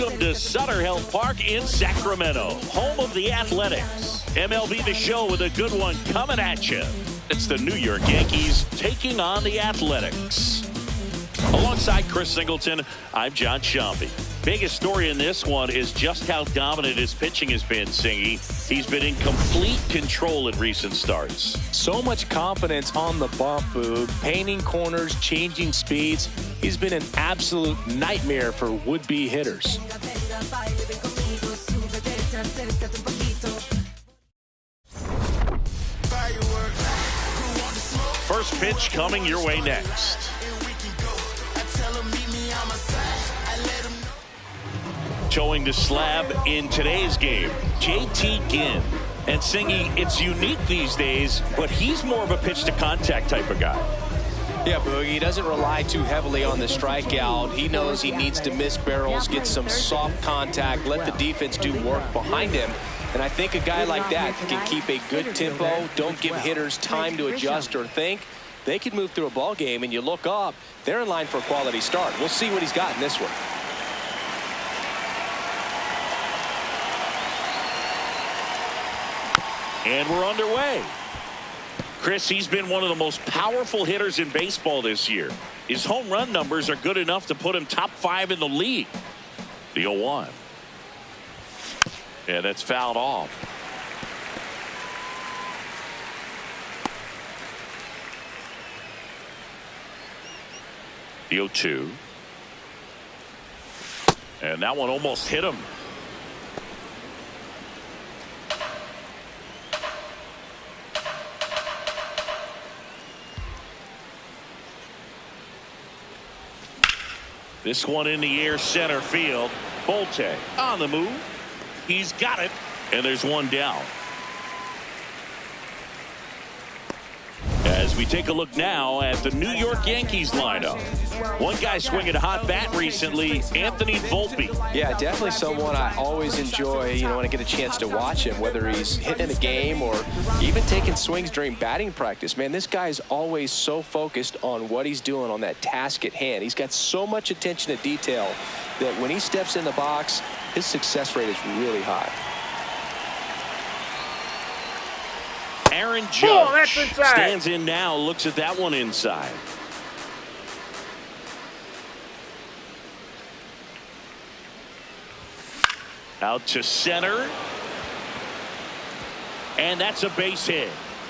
Welcome to Sutter Health Park in Sacramento, home of the Athletics. MLB The Show with a good one coming at you. It's the New York Yankees taking on the Athletics. Alongside Chris Singleton, I'm John Sciambi. Biggest story in this one is just how dominant his pitching has been, Singy. He's been in complete control in recent starts. So much confidence on the bump, Boog. Painting corners, changing speeds. He's been an absolute nightmare for would-be hitters. First pitch coming your way next. Showing the slab in today's game, JT Ginn. And Singy, it's unique these days, but he's more of a pitch-to-contact type of guy. Yeah, Boog, he doesn't rely too heavily on the strikeout. He knows he needs to miss barrels, get some soft contact, let the defense do work behind him. And I think a guy like that can keep a good tempo, don't give hitters time to adjust or think. They can move through a ball game, and you look up, they're in line for a quality start. We'll see what he's got in this one. And we're underway. Chris, he's been one of the most powerful hitters in baseball this year. His home run numbers are good enough to put him top 5 in the league. The 0-1. And that's fouled off. The 0-2. And that one almost hit him. This one in the air, center field. Bolte on the move. He's got it, and there's one down. As we take a look now at the New York Yankees lineup. One guy swinging a hot bat recently, Anthony Volpe. Yeah, definitely someone I always enjoy, when I get a chance to watch him, whether he's hitting a game or even taking swings during batting practice. Man, this guy is always so focused on what he's doing on that task at hand. He's got so much attention to detail that when he steps in the box, his success rate is really high. Aaron Judge stands in now, looks at that one inside. Out to center. And that's a base hit.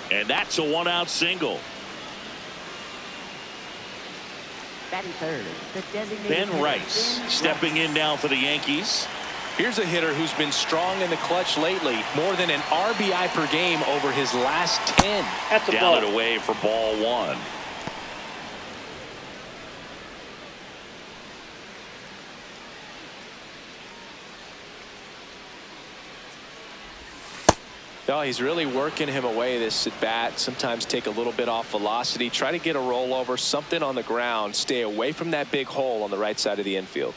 And that's a one-out single. Batting third, the designated Ben Rice stepping in now for the Yankees. Here's a hitter who's been strong in the clutch lately. More than an RBI per game over his last 10. Down and away for ball 1. Oh, he's really working him away this at bat. Sometimes take a little bit off velocity. Try to get a rollover, something on the ground. Stay away from that big hole on the right side of the infield.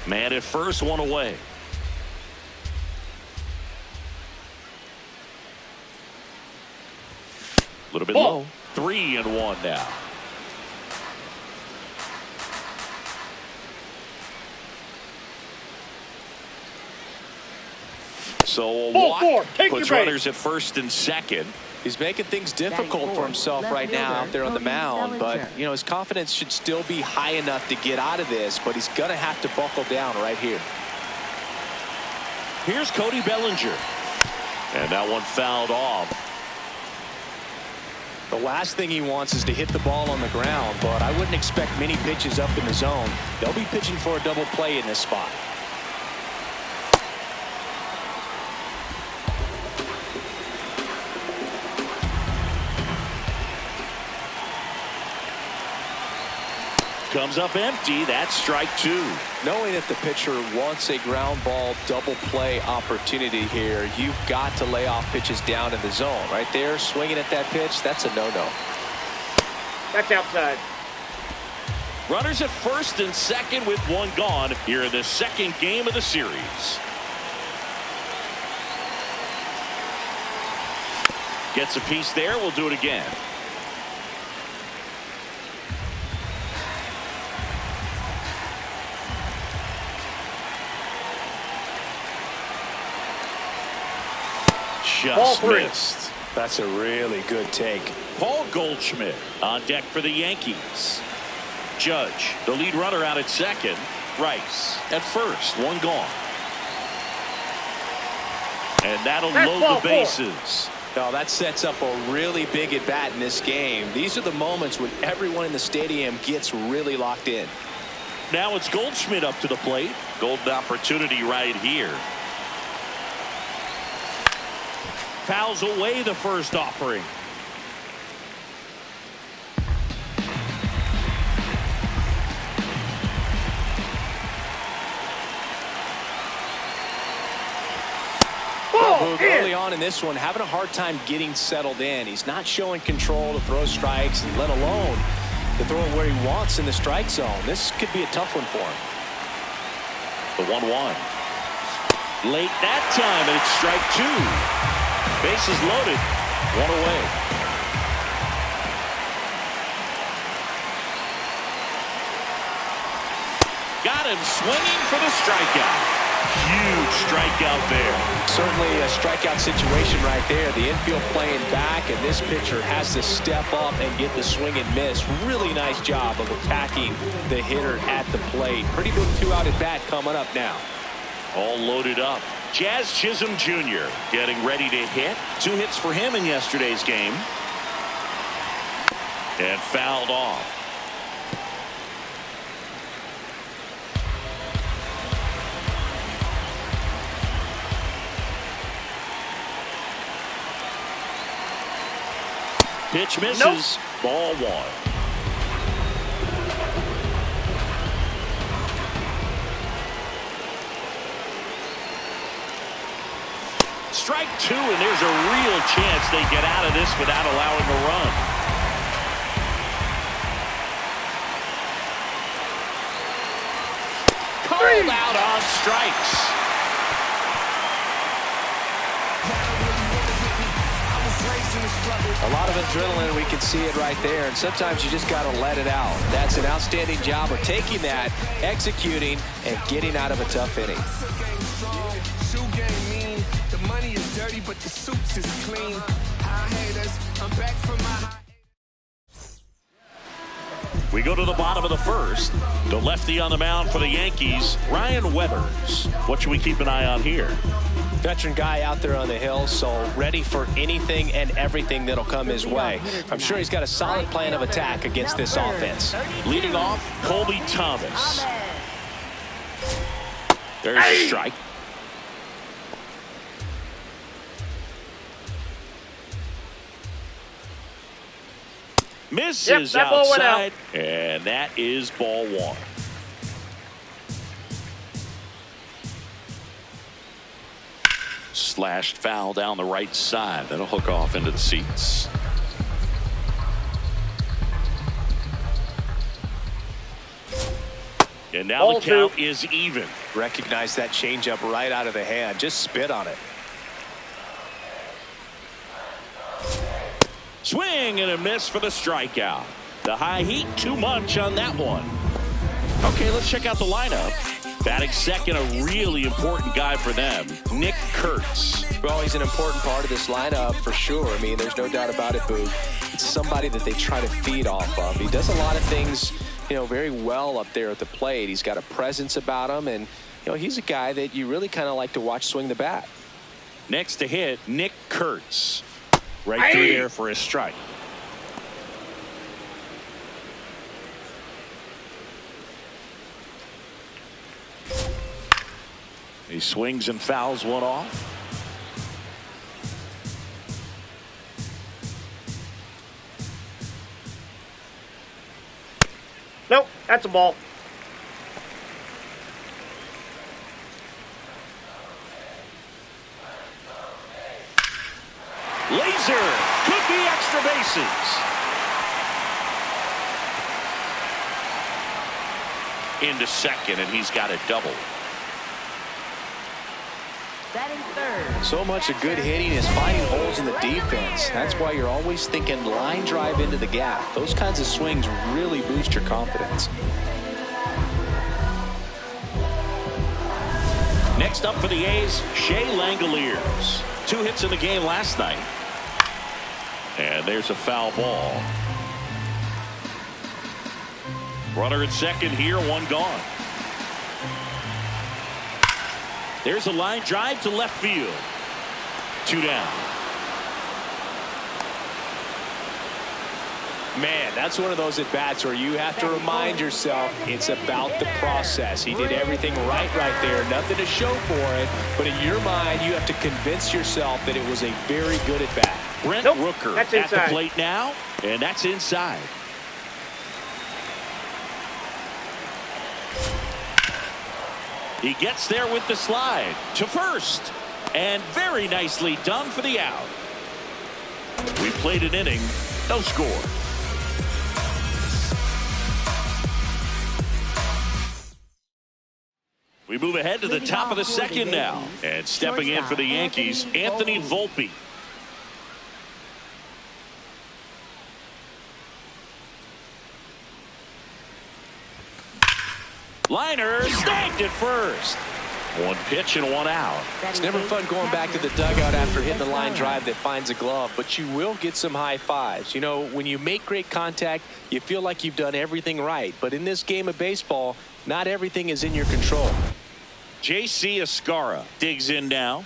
Man at first, one away. A little bit low. 3-1 now. So a walk puts runners at first and second. He's making things difficult for himself right now out there on the mound, but his confidence should still be high enough to get out of this, but he's going to have to buckle down right here. Here's Cody Bellinger, and that one fouled off. The last thing he wants is to hit the ball on the ground, but I wouldn't expect many pitches up in the zone. They'll be pitching for a double play in this spot. Comes up empty. That's strike 2. Knowing that the pitcher wants a ground ball double play opportunity here, you've got to lay off pitches down in the zone. Right there, swinging at that pitch, that's a no-no. That's outside. Runners at first and second with one gone here in the second game of the series. Gets a piece there. We'll do it again. just missed. That's a really good take. Paul Goldschmidt on deck for the Yankees. Judge, the lead runner, out at second. Rice at first, one gone. And that'll load the bases. Now that sets up a really big at bat in this game. These are the moments when everyone in the stadium gets really locked in. Now it's Goldschmidt up to the plate. Golden opportunity right here. Fouls away the first offering. Early on in this one, having a hard time getting settled in. He's not showing control to throw strikes, let alone to throw it where he wants in the strike zone. This could be a tough one for him. The 1-1. Late that time, and it's strike two. Bases loaded, one away. Got him swinging for the strikeout. Huge strikeout there. Certainly a strikeout situation right there. The infield playing back, and this pitcher has to step up and get the swing and miss. Really nice job of attacking the hitter at the plate. Pretty big two-out at bat coming up now. All loaded up. Jazz Chisholm Jr. getting ready to hit. 2 hits for him in yesterday's game. And fouled off. Pitch misses. Nope. Ball one. Strike two, and there's a real chance they get out of this without allowing a run. Called out on strikes. A lot of adrenaline, we can see it right there, and sometimes you just got to let it out. That's an outstanding job of taking that, executing, and getting out of a tough inning. The money is dirty, but the suits is clean. We go to the bottom of the first. The lefty on the mound for the Yankees, Ryan Weathers. What should we keep an eye on here? Veteran guy out there on the hill, so ready for anything and everything that'll come his way. I'm sure he's got a solid plan of attack against this offense. Leading off, Colby Thomas. There's a strike. Misses outside, and that is ball one. Slashed foul down the right side. That'll hook off into the seats. And now the count is even. Recognize that changeup right out of the hand. Just spit on it. Swing and a miss for the strikeout. The high heat, too much on that one. Okay, let's check out the lineup. Batting second, a really important guy for them, Nick Kurtz. Well, he's an important part of this lineup for sure. I mean, there's no doubt about it, Boog. It's somebody that they try to feed off of. He does a lot of things, very well up there at the plate. He's got a presence about him, and, he's a guy that you really kind of like to watch swing the bat. Next to hit, Nick Kurtz. Right through there for a strike. He swings and fouls one off. Nope, that's a ball. Laser could be extra bases. Into second, and he's got a double. Batting third. So much of good hitting is finding holes in the defense. That's why you're always thinking line drive into the gap. Those kinds of swings really boost your confidence. Next up for the A's, Shea Langoliers. 2 hits in the game last night. And there's a foul ball. Runner at second here, 1 gone. There's a line drive to left field. 2 down. Man, that's one of those at-bats where you have to remind yourself it's about the process. He did everything right there. Nothing to show for it. But in your mind, you have to convince yourself that it was a very good at-bat. Brent Rooker at the plate now, and that's inside. He gets there with the slide to first. And very nicely done for the out. We played an inning, no score. We move ahead to the top of the second now. And stepping in for the Yankees, Anthony Volpe. Liner snagged at first. 1 pitch and 1 out. It's never fun going back to the dugout after hitting the line drive that finds a glove, but you will get some high fives. You know, when you make great contact, you feel like you've done everything right. But in this game of baseball, not everything is in your control. J.C. Escarra digs in now.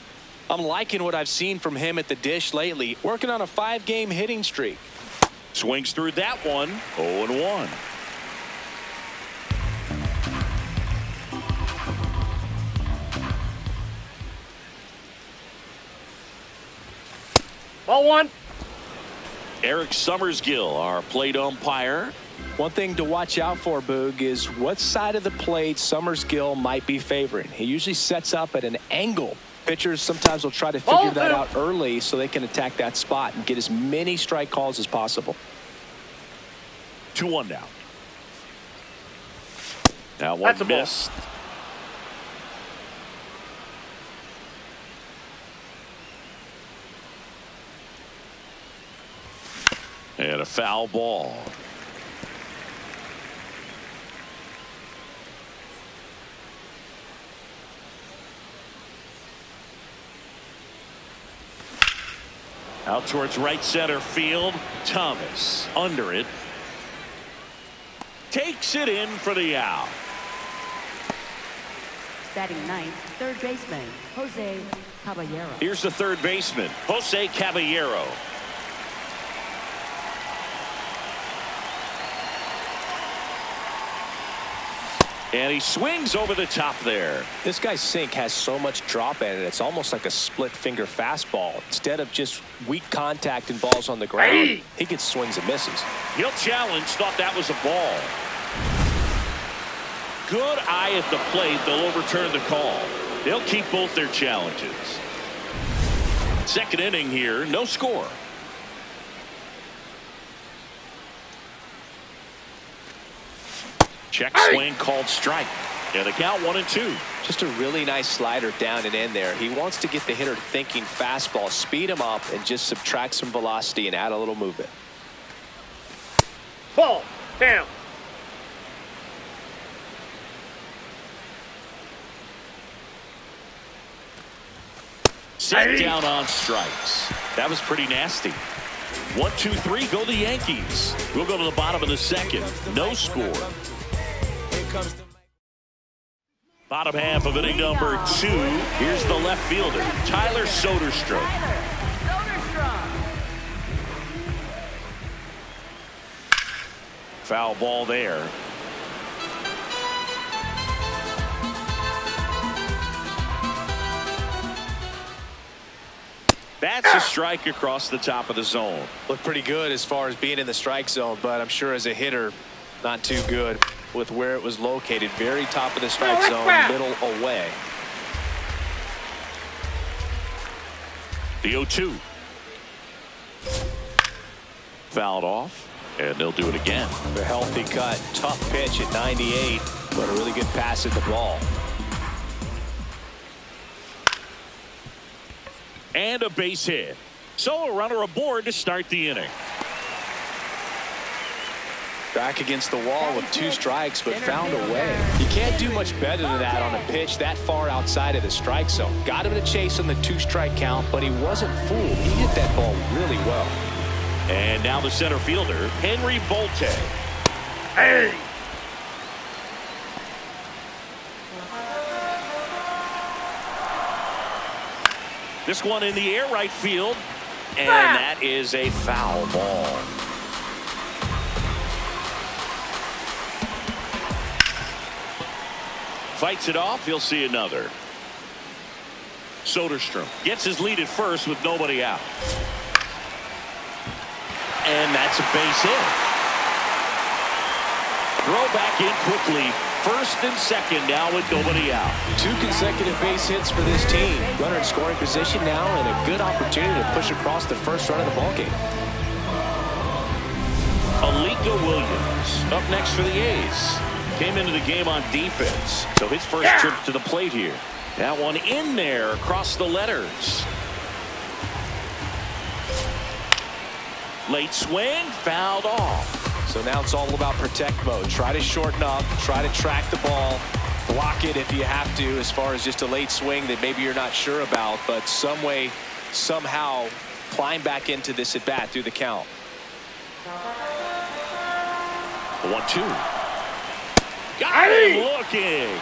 I'm liking what I've seen from him at the dish lately, working on a 5-game hitting streak. Swings through that one, 0-1. Ball 1. Eric Summersgill, our plate umpire. One thing to watch out for, Boog, is what side of the plate Summersgill might be favoring. He usually sets up at an angle. Pitchers sometimes will try to figure that out early so they can attack that spot and get as many strike calls as possible. 2-1 now. Now one missed. And a foul ball. Out towards right center field. Thomas under it. Takes it in for the out. Batting ninth, third baseman, Jose Caballero. Here's the third baseman, Jose Caballero. And he swings over the top there. This guy's sink has so much drop in it. It's almost like a split finger fastball. Instead of just weak contact and balls on the ground, he gets swings and misses. He'll challenge. Thought that was a ball. Good eye at the plate. They'll overturn the call. They'll keep both their challenges. Second inning here. No score. Check swing called strike. And the count 1-2. Just a really nice slider down and in there. He wants to get the hitter thinking fastball, speed him up, and just subtract some velocity and add a little movement. Ball down. Set down on strikes. That was pretty nasty. 1, 2, 3 go the Yankees. We'll go to the bottom of the second. No score. Bottom half of inning number 2. Here's the left fielder, Tyler Soderstrom. Foul ball there. That's a strike across the top of the zone. Looked pretty good as far as being in the strike zone, but I'm sure as a hitter, not too good with where it was located. Very top of the strike zone, middle away. The 0-2. Fouled off, and they'll do it again. A healthy cut, tough pitch at 98, but a really good pass at the ball. And a base hit. So a runner aboard to start the inning. Back against the wall with 2 strikes, but found a way. You can't do much better than that on a pitch that far outside of the strike zone. Got him to chase on the 2-strike count, but he wasn't fooled. He hit that ball really well. And now the center fielder, Henry Bolte. Hey! This one in the air right field, and that is a foul ball. Fights it off. He'll see another. Soderstrom gets his lead at first with nobody out. And that's a base hit. Throw back in quickly. First and second now with nobody out. 2 consecutive base hits for this team. Runner in scoring position now, and a good opportunity to push across the first run of the ballgame. Alika Williams up next for the A's. Came into the game on defense, so his first trip to the plate here. That one in there across the letters. Late swing, fouled off. So now it's all about protect mode. Try to shorten up, try to track the ball, block it if you have to, as far as just a late swing that maybe you're not sure about, but some way, somehow climb back into this at bat through the count. 1-2. Got him looking.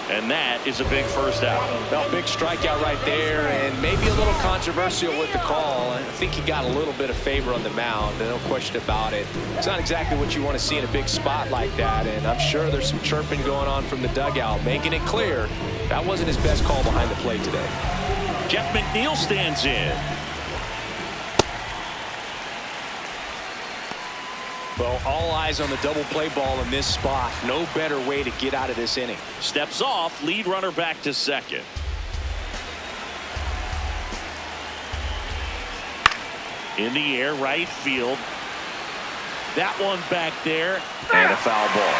And that is a big first out. Well, big strikeout right there, and maybe a little controversial with the call. I think he got a little bit of favor on the mound, no question about it. It's not exactly what you want to see in a big spot like that, and I'm sure there's some chirping going on from the dugout, making it clear that wasn't his best call behind the plate today. Jeff McNeil stands in. Well, all eyes on the double play ball in this spot. No better way to get out of this inning. Steps off, lead runner back to second. In the air, right field. That one back there, and a foul ball.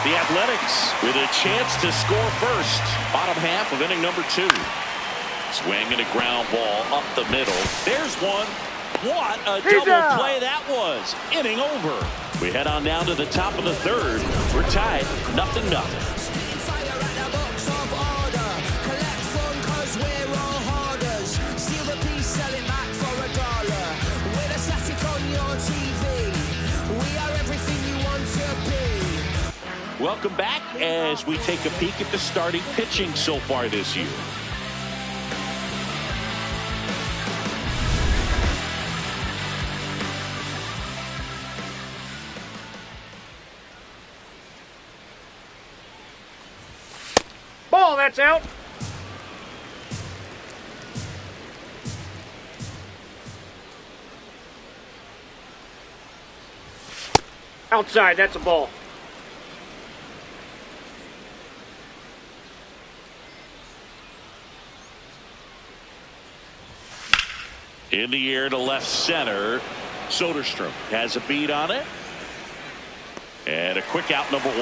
The Athletics with a chance to score first. Bottom half of inning number 2. Swing and a ground ball up the middle. There's one. What a double play that was. Inning over. We head on down to the top of the 3rd. We're tied 0-0. Welcome back as we take a peek at the starting pitching so far this year. Ball, that's out. Outside, that's a ball. In the air to left center. Soderstrom has a beat on it. And a quick out, number 1.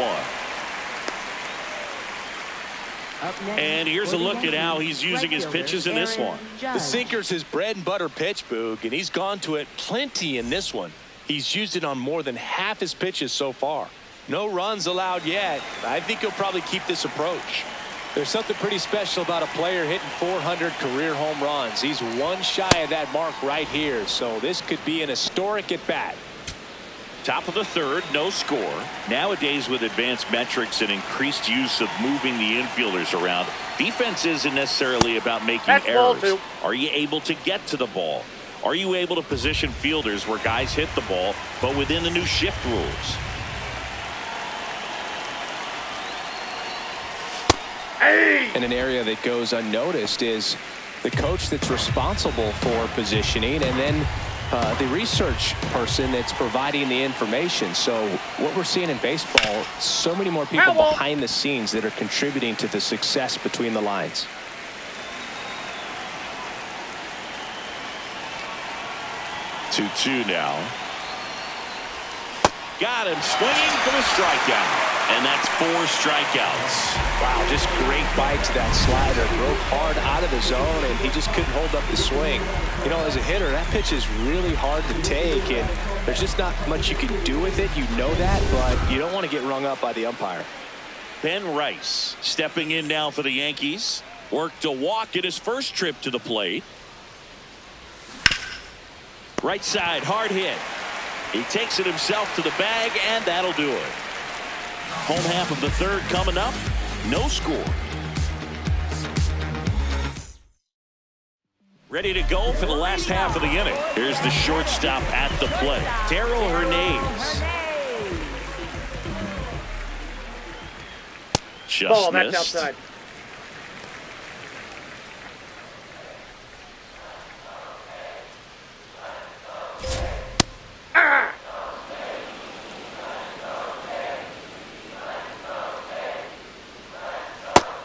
And here's a look at how he's using his pitches in this one. The sinker's his bread and butter pitch, Boog, and he's gone to it plenty in this one. He's used it on more than half his pitches so far. No runs allowed yet. I think he'll probably keep this approach. There's something pretty special about a player hitting 400 career home runs. He's one shy of that mark right here, so this could be an historic at bat. Top of the 3rd, no score. Nowadays, with advanced metrics and increased use of moving the infielders around, defense isn't necessarily about making errors. Are you able to get to the ball? Are you able to position fielders where guys hit the ball, but within the new shift rules? And an area that goes unnoticed is the coach that's responsible for positioning, and then the research person that's providing the information. So what we're seeing in baseball, so many more people behind the scenes that are contributing to the success between the lines. Two now. Got him swinging for the strikeout. And that's 4 strikeouts. Wow, just great bite to that slider. Broke hard out of the zone, and he just couldn't hold up the swing. You know, as a hitter, that pitch is really hard to take, and there's just not much you can do with it. You know that, but you don't want to get rung up by the umpire. Ben Rice stepping in now for the Yankees. Worked a walk in his first trip to the plate. Right side, hard hit. He takes it himself to the bag, and that'll do it. Home half of the third coming up. No score. Ready to go for the last half of the inning. Here's the shortstop at the plate, Daryl Hernandez. Just ball, missed. that's outside.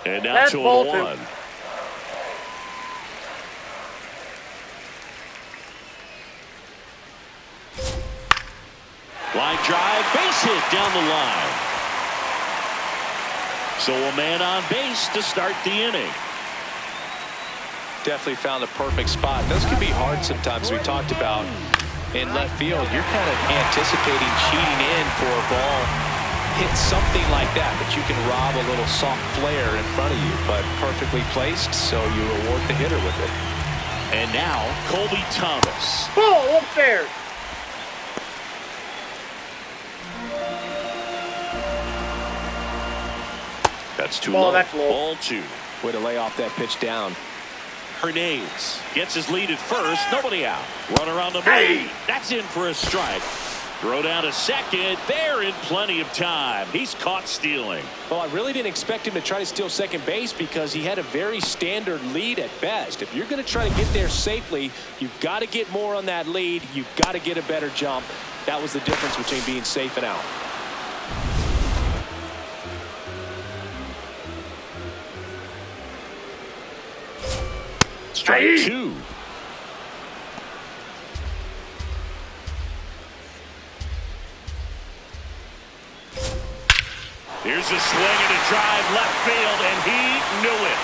And now That's 2-1. Line drive, base hit down the line. So a man on base to start the inning. Definitely found a perfect spot. Those can be hard sometimes. We talked about in left field. You're kind of anticipating cheating in for a ball. Hit something like that, but you can rob a little soft flare in front of you, but perfectly placed, so you reward the hitter with it. And now Colby Thomas. Ball up there. That's too Ball, low. that's low. Ball 2. Way to lay off that pitch down. Hernandez gets his lead at first. Nobody out. Runner on the move. Hey! That's in for a strike. Throw down to second. They're in plenty of time. He's caught stealing. Well, I really didn't expect him to try to steal second base because he had a very standard lead at best. If you're going to try to get there safely, you've got to get more on that lead. You've got to get a better jump. That was the difference between being safe and out. Strike 2. Here's a swing and a drive left field, and he knew it.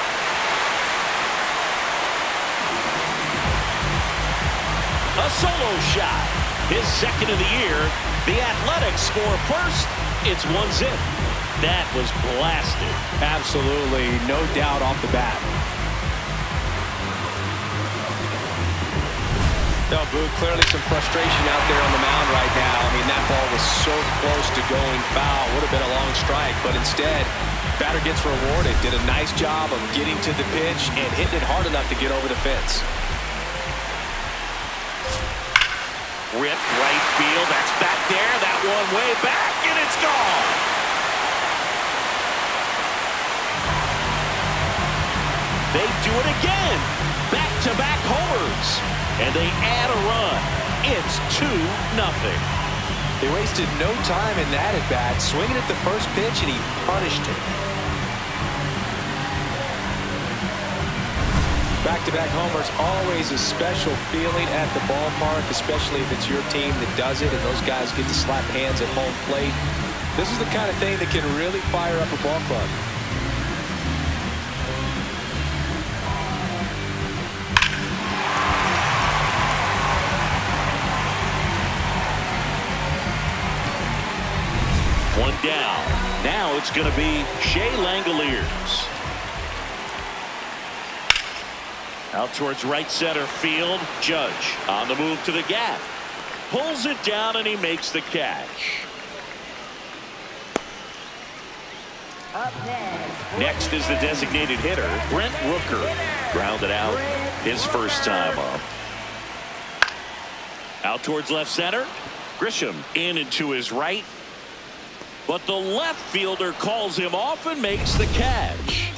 A solo shot. His second of the year. The Athletics score first. It's 1-0. That was blasted. Absolutely, no doubt off the bat. No, Boo, clearly some frustration out there on the mound right now. I mean, that ball was so close to going foul. Would have been a long strike, but instead, batter gets rewarded. Did a nice job of getting to the pitch and hitting it hard enough to get over the fence. Rip right field. That's back there. That one way back, and it's gone. They do it again. Back-to-back homers. And they add a run. It's 2-0. They wasted no time in that at-bat, swinging at the first pitch, and he punished it. Back-to-back homers, always a special feeling at the ballpark, especially if it's your team that does it and those guys get to slap hands at home plate. This is the kind of thing that can really fire up a ball club. One down. Now it's going to be Shea Langoliers. Out towards right center field. Judge on the move to the gap. Pulls it down and he makes the catch. Next is the designated hitter, Brent Rooker. Grounded out his first time up. Out towards left center. Grisham in and to his right. But the left fielder calls him off and makes the catch.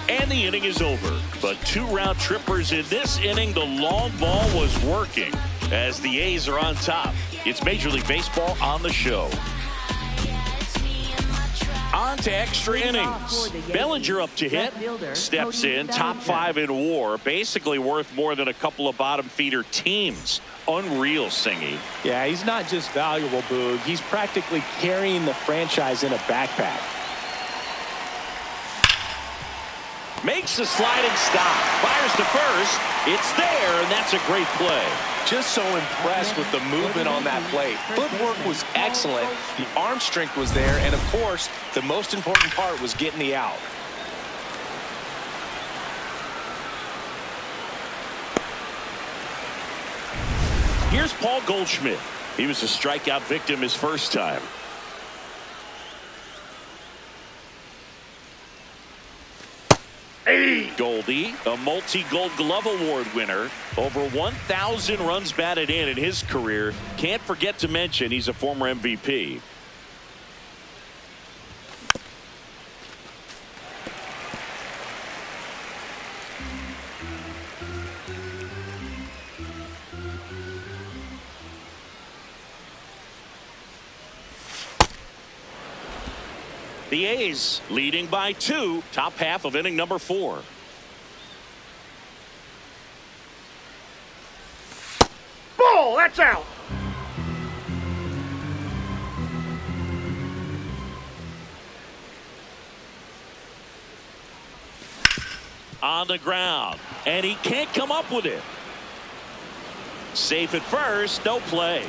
And the inning is over. But 2 round trippers in this inning. The long ball was working as the A's are on top. It's Major League Baseball on the show. On to extra innings. Bellinger up to hit. Steps in. Top 5 in WAR. Basically worth more than a couple of bottom feeder teams. Unreal, Singy. Yeah, he's not just valuable, Boog. He's practically carrying the franchise in a backpack. Makes a sliding stop. Fires to first. It's there, and that's a great play. Just so impressed with the movement on that play. Footwork was excellent. The arm strength was there. And, of course, the most important part was getting the out. Here's Paul Goldschmidt. He was a strikeout victim his first time. Goldie, a multi-Gold Glove Award winner, over 1,000 runs batted in his career. Can't forget to mention he's a former MVP. The A's leading by 2, top half of inning number 4. Ball, that's out. On the ground, and he can't come up with it. Safe at first, no play.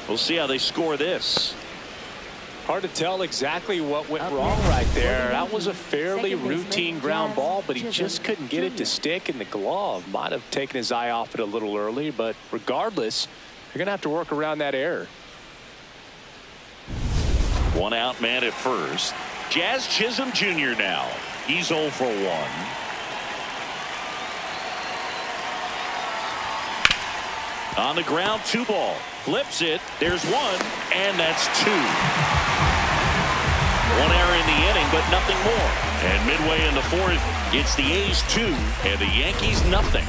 We'll see how they score this. Hard to tell exactly what went wrong right there. That was a fairly routine ground ball, but he just couldn't get it to stick in the glove. Might have taken his eye off it a little early, but regardless, you're going to have to work around that error. One out man at first. Jazz Chisholm Jr. now. He's 0 for 1. On the ground, 2 ball. Flips it. There's 1, and that's 2. 1 error in the inning, but nothing more. And midway in the 4th, it's the A's 2 and the Yankees nothing.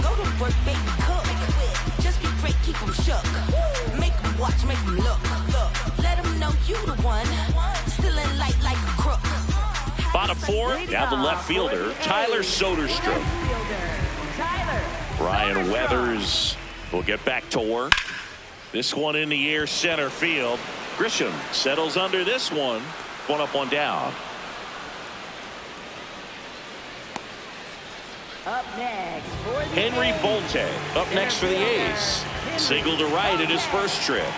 Go to work, baby, cook. Just be great, keep them shook. Make them watch, make them look. Let them know you the one. Still in light like a crook. Bottom 4, now the left fielder, Tyler Soderstrom. Ryan Weathers will get back to work. This one in the air, center field. Grisham settles under this one. 1 up, 1 down. Up next, Henry Bolte up next for the A's. Single to right at his first trip.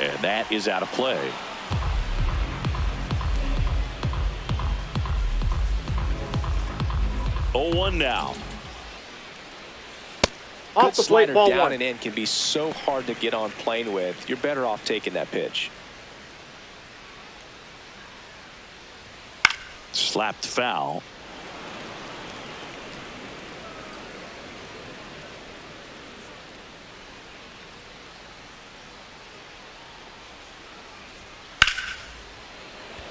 And that is out of play. Oh, 1 now. Off the plate, ball down 1. and in can be so hard to get on plane with. You're better off taking that pitch. Slapped foul.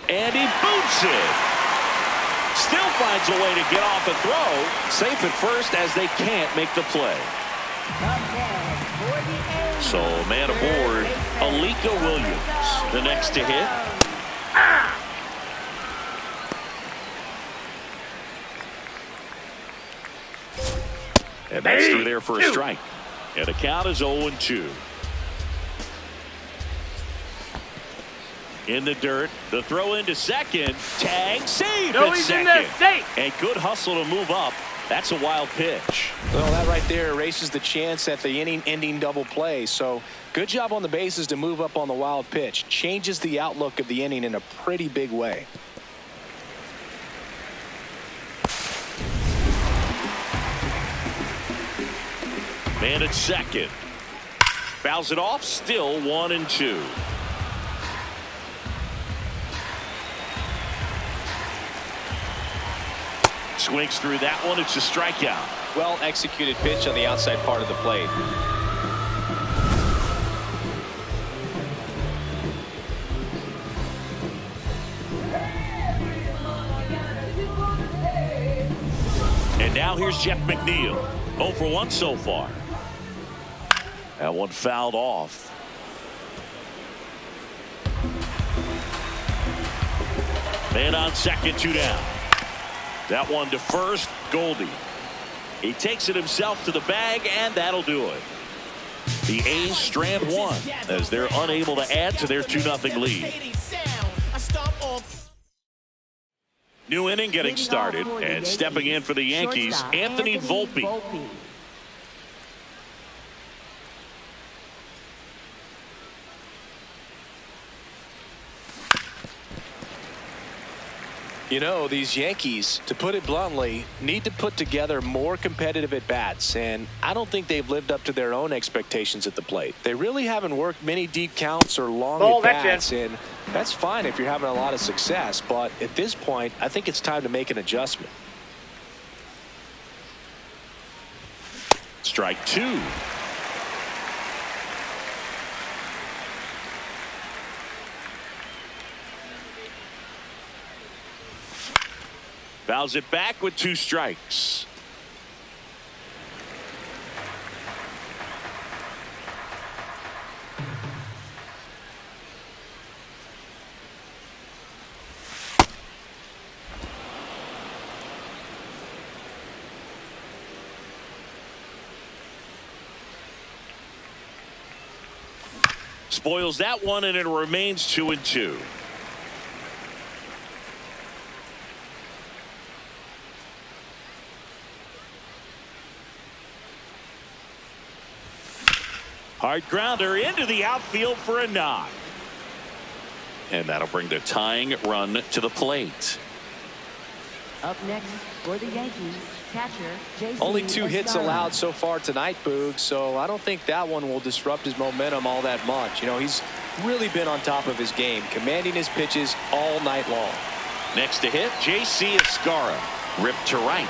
And he boots it. Still finds a way to get off a throw. Safe at first as they can't make the play. So man aboard, Alika Williams, the next to hit. And that's through there for a strike. And the count is 0-2. In the dirt, the throw into second, tag, save at He's second. in there, safe. And good hustle to move up. That's a wild pitch. Well, that right there erases the chance at the inning-ending double play. So good job on the bases to move up on the wild pitch. Changes the outlook of the inning in a pretty big way. Man at second. Fouls it off, still 1-2. Swings through that one. It's a strikeout. Well executed pitch on the outside part of the plate. And now here's Jeff McNeil. 0 for 1 so far. That one fouled off. Man on second, 2 down. That one to first, Goldie. He takes it himself to the bag, and that'll do it. The A's strand one as they're unable to add to their 2-0 lead. New inning getting started, and stepping in for the Yankees, Anthony Volpe. You know, these Yankees, to put it bluntly, need to put together more competitive at-bats, and I don't think they've lived up to their own expectations at the plate. They really haven't worked many deep counts or long at-bats, and that's fine if you're having a lot of success, but at this point, I think it's time to make an adjustment. Strike two. Fouls it back with 2 strikes. Spoils that one, and it remains 2-2. Hard grounder into the outfield for a knock. And that'll bring the tying run to the plate. Up next for the Yankees, catcher JC. Only 2 hits allowed so far tonight, Boog, so I don't think that one will disrupt his momentum all that much. You know, he's really been on top of his game, commanding his pitches all night long. Next to hit, JC Escara. Ripped to right.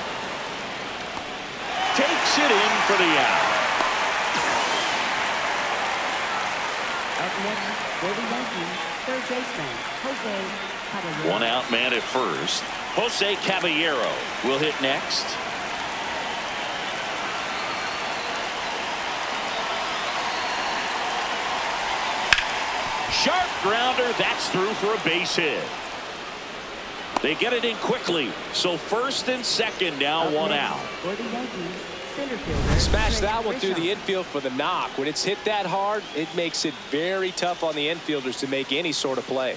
Takes it in for the out. Up next for the Yankees, third baseman Jose Caballero. One out man at first. Jose Caballero will hit next. Sharp grounder, that's through for a base hit. They get it in quickly, so first and second now, one out. For the Yankees, center fielder Smash that one through the infield for the knock. When it's hit that hard, it makes it very tough on the infielders to make any sort of play.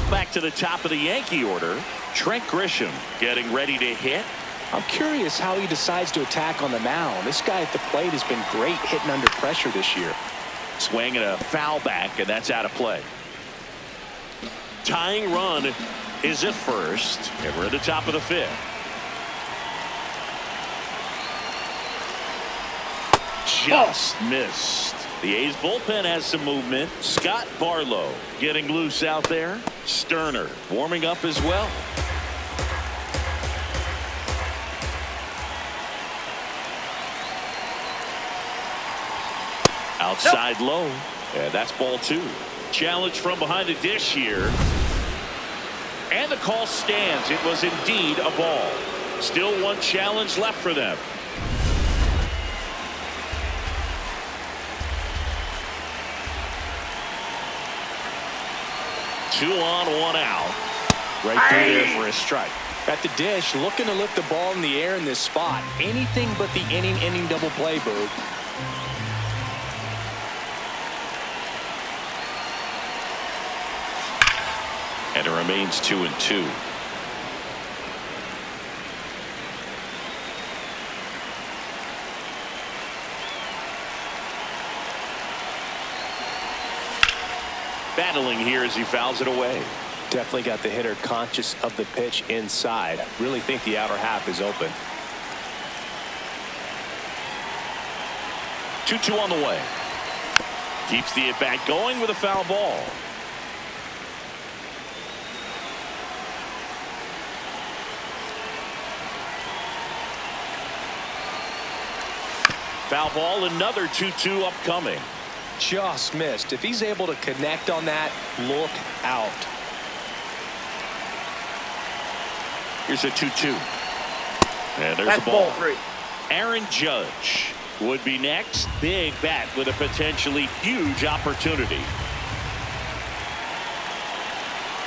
Back to the top of the Yankee order, Trent Grisham getting ready to hit. I'm curious how he decides to attack on the mound. This guy at the plate has been great hitting under pressure this year. Swing and a foul back, and that's out of play. Tying run is at first, and we're at the top of the 5th. Just missed. The A's bullpen has some movement. Scott Barlow getting loose out there. Sterner warming up as well. Outside low, and that's ball 2. Challenge from behind the dish here. And the call stands. It was indeed a ball. Still one challenge left for them. Two on, one out. Right through there for a strike. At the dish, looking to lift the ball in the air in this spot. Anything but the inning double play, Boog. And it remains 2-2. Battling here as he fouls it away. Definitely got the hitter conscious of the pitch inside. Really think the outer half is open. 2-2 on the way. Keeps the at-bat going with a foul ball. Foul ball, another 2-2 upcoming. Just missed. If he's able to connect on that, look out. Here's a 2-2. And there's That's the ball. ball 3. Aaron Judge would be next. Big bat with a potentially huge opportunity.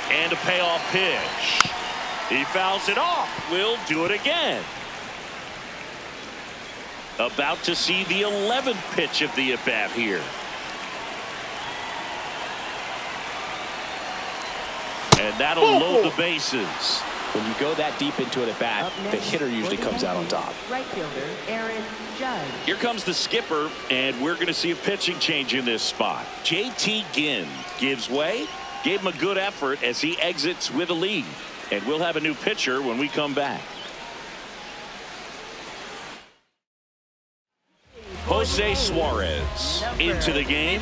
And the payoff pitch. He fouls it off. We'll do it again. About to see the 11th pitch of the at-bat here. And that'll load the bases. When you go that deep into an at-bat, the hitter usually comes out on top. Right fielder, Aaron Judge. Here comes the skipper, and we're going to see a pitching change in this spot. J.T. Ginn gives way, gave him a good effort as he exits with a lead. And we'll have a new pitcher when we come back. Jose Suarez into the game.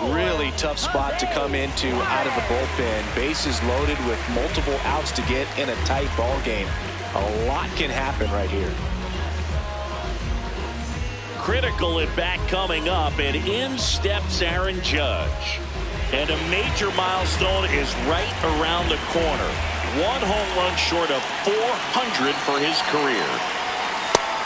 Really tough spot to come into out of the bullpen. Bases loaded with multiple outs to get in a tight ball game. A lot can happen right here. Critical at bat coming up, and in steps Aaron Judge. And a major milestone is right around the corner. One home run short of 400 for his career.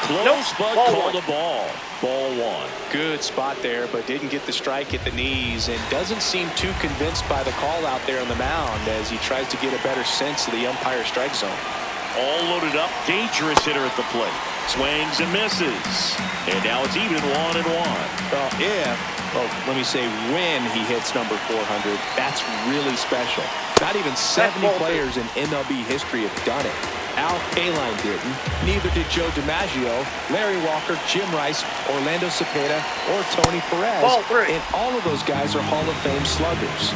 Close, but called a ball. Ball one. Good spot there, but didn't get the strike at the knees, and doesn't seem too convinced by the call out there on the mound as he tries to get a better sense of the umpire strike zone. All loaded up, dangerous hitter at the plate. Swings and misses. And now it's even 1-1. Well, let me say when he hits number 400, that's really special. Not even 70 players in MLB history have done it. Al Kaline didn't. Neither did Joe DiMaggio, Larry Walker, Jim Rice, Orlando Cepeda, or Tony Perez. And all of those guys are Hall of Fame sluggers.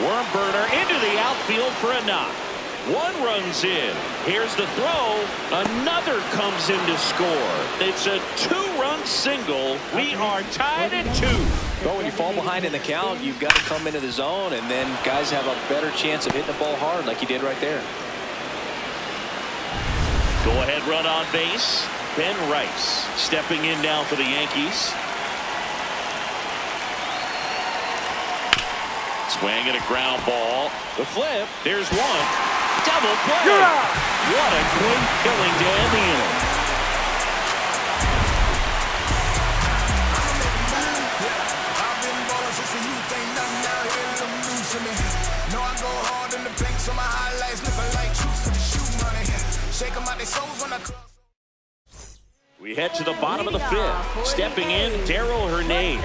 Worm burner into the outfield for a knock. One runs in. Here's the throw. Another comes in to score. It's a two-run single. We are tied at 2. But when you fall behind in the count, you've got to come into the zone, and then guys have a better chance of hitting the ball hard like you did right there. Go-ahead run on base. Ben Rice stepping in now for the Yankees. Swing and a ground ball. The flip. There's one. Double play. What a great killing to end the inning. We head to the bottom of the 5th. Stepping in, Darryl Hernandez.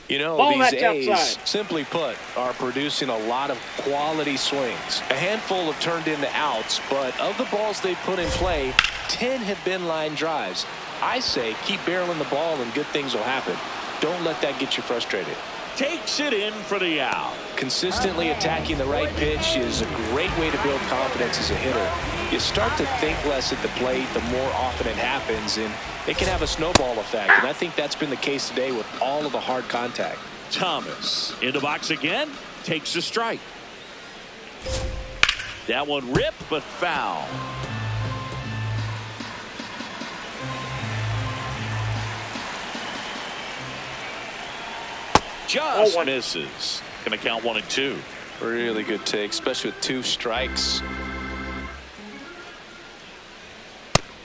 You know, these A's, simply put, are producing a lot of quality swings. A handful have turned into outs, but of the balls they put in play, 10 have been line drives. I say keep barreling the ball and good things will happen. Don't let that get you frustrated. Takes it in for the out. Consistently attacking the right pitch is a great way to build confidence as a hitter. You start to think less at the plate the more often it happens, and it can have a snowball effect, and I think that's been the case today with all of the hard contact. Thomas in the box again, takes a strike. That one ripped, but foul. Just misses. Gonna count 1 and 2. Really good take, especially with 2 strikes.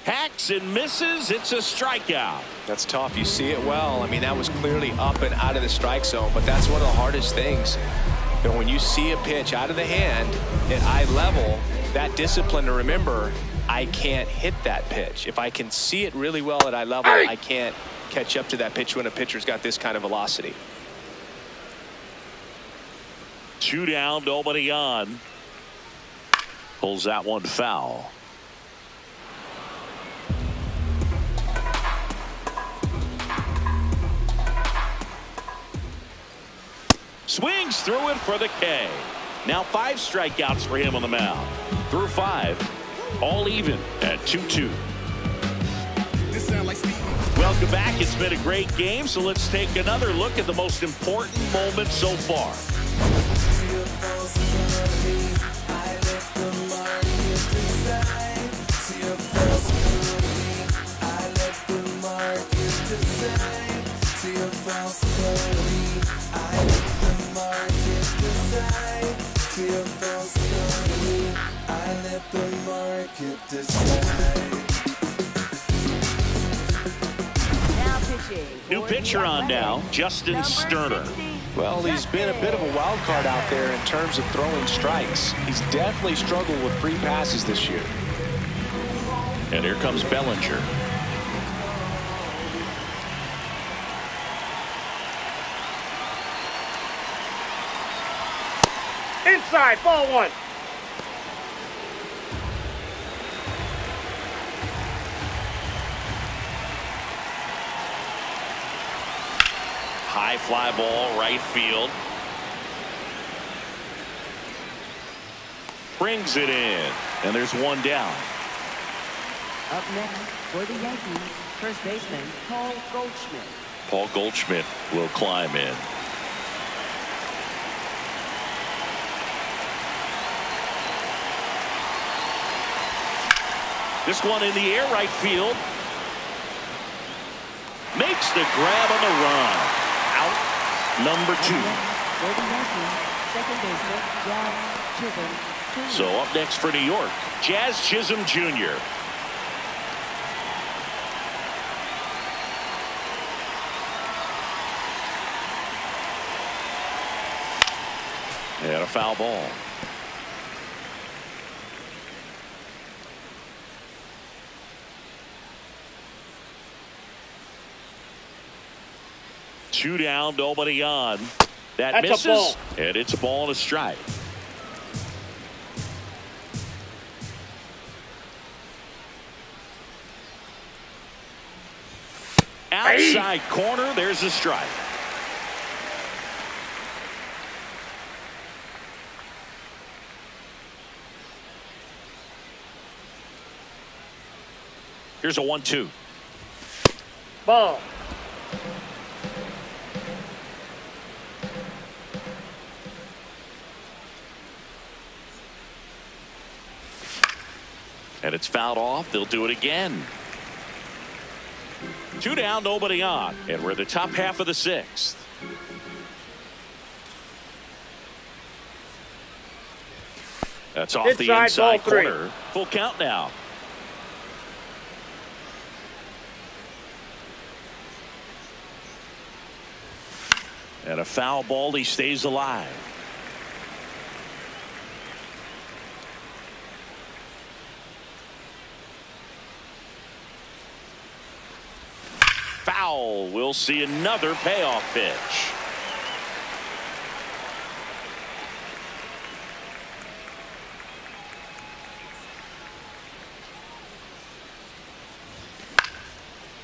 Hacks and misses. It's a strikeout. That's tough. You see it well. I mean, that was clearly up and out of the strike zone, but that's one of the hardest things. You know, when you see a pitch out of the hand at eye level, that discipline to remember, I can't hit that pitch. If I can see it really well at eye level, I can't catch up to that pitch when a pitcher's got this kind of velocity. 2 down, nobody on. Pulls that one foul. Swings through it for the K. Now 5 strikeouts for him on the mound. Through 5, all even at 2-2. Welcome back. It's been a great game, so let's take another look at the most important moment so far. New pitcher on now, Justin Sterner. Well, he's been a bit of a wild card out there in terms of throwing strikes. He's definitely struggled with free passes this year. And here comes Bellinger. Inside, ball one. High fly ball, right field. Brings it in, and there's one down. Up next for the Yankees, first baseman Paul Goldschmidt. Paul Goldschmidt will climb in. This one in the air, right field. Makes the grab on the run. Out, number 2. For the Yankees, second baseman Jazz Chisholm Jr. So up next for New York, Jazz Chisholm Jr. And a foul ball. Two down, nobody on. That That's misses, a ball. and it's a ball and a strike. Outside corner, there's a strike. Here's a 1-2. Ball. And it's fouled off. They'll do it again. Two down, nobody on. And we're in the top half of the 6th. That's off the inside ball 3. corner. Full count now. And a foul ball. He stays alive. Foul. We'll see another payoff pitch.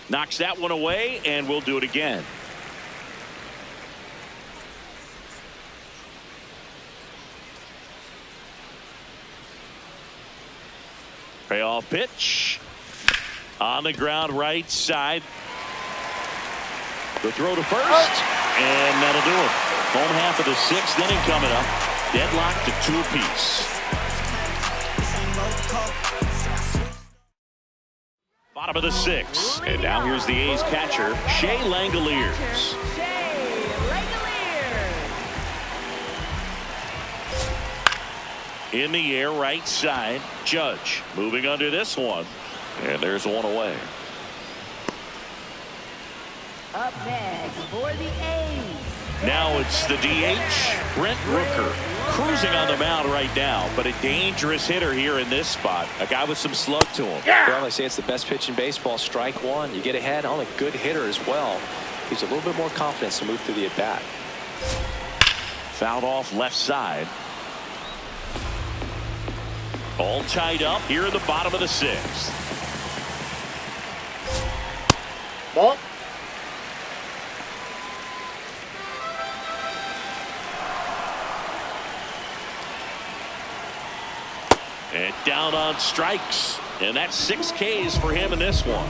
Knocks that one away, and we'll do it again. Payoff pitch. On the ground, right side. The throw to first, and that'll do it. Home half of the 6th inning coming up. Deadlocked to 2 apiece. Bottom of the 6th, and now here's the A's catcher, Shea Langoliers. In the air, right side. Judge moving under this one, and there's one away. Up next for the A's. Now it's the DH, Brent Rooker, cruising on the mound right now, but a dangerous hitter here in this spot. A guy with some slug to him. Well, they say it's the best pitch in baseball. Strike one. You get ahead on a good hitter as well. Gives a little bit more confidence to move through the at-bat. Fouled off left side. All tied up here in the bottom of the 6th. Ball. And down on strikes. And that's 6 Ks for him in this one.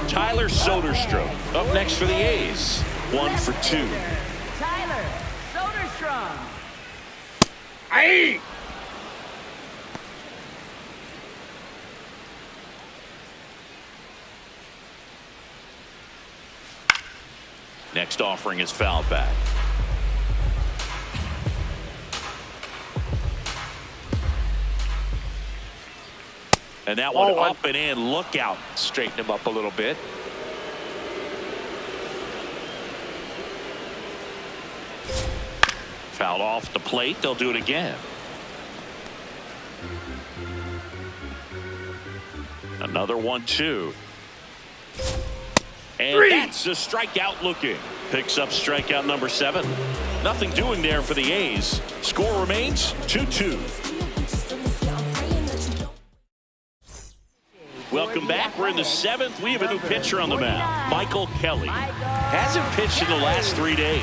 Tyler Soderstrom up next for the A's. 1 for 2. Tyler Soderstrom. Aye. Next offering is fouled back. And that Ball one one. up and in. Look out. Straighten him up a little bit. Fouled off the plate. They'll do it again. Another 1-2. And Three. that's a strikeout looking. Picks up strikeout number 7. Nothing doing there for the A's. Score remains 2-2. Welcome back. We're in the 7th. We have a new pitcher on the mound. Michael Kelly. Hasn't pitched in the last 3 days.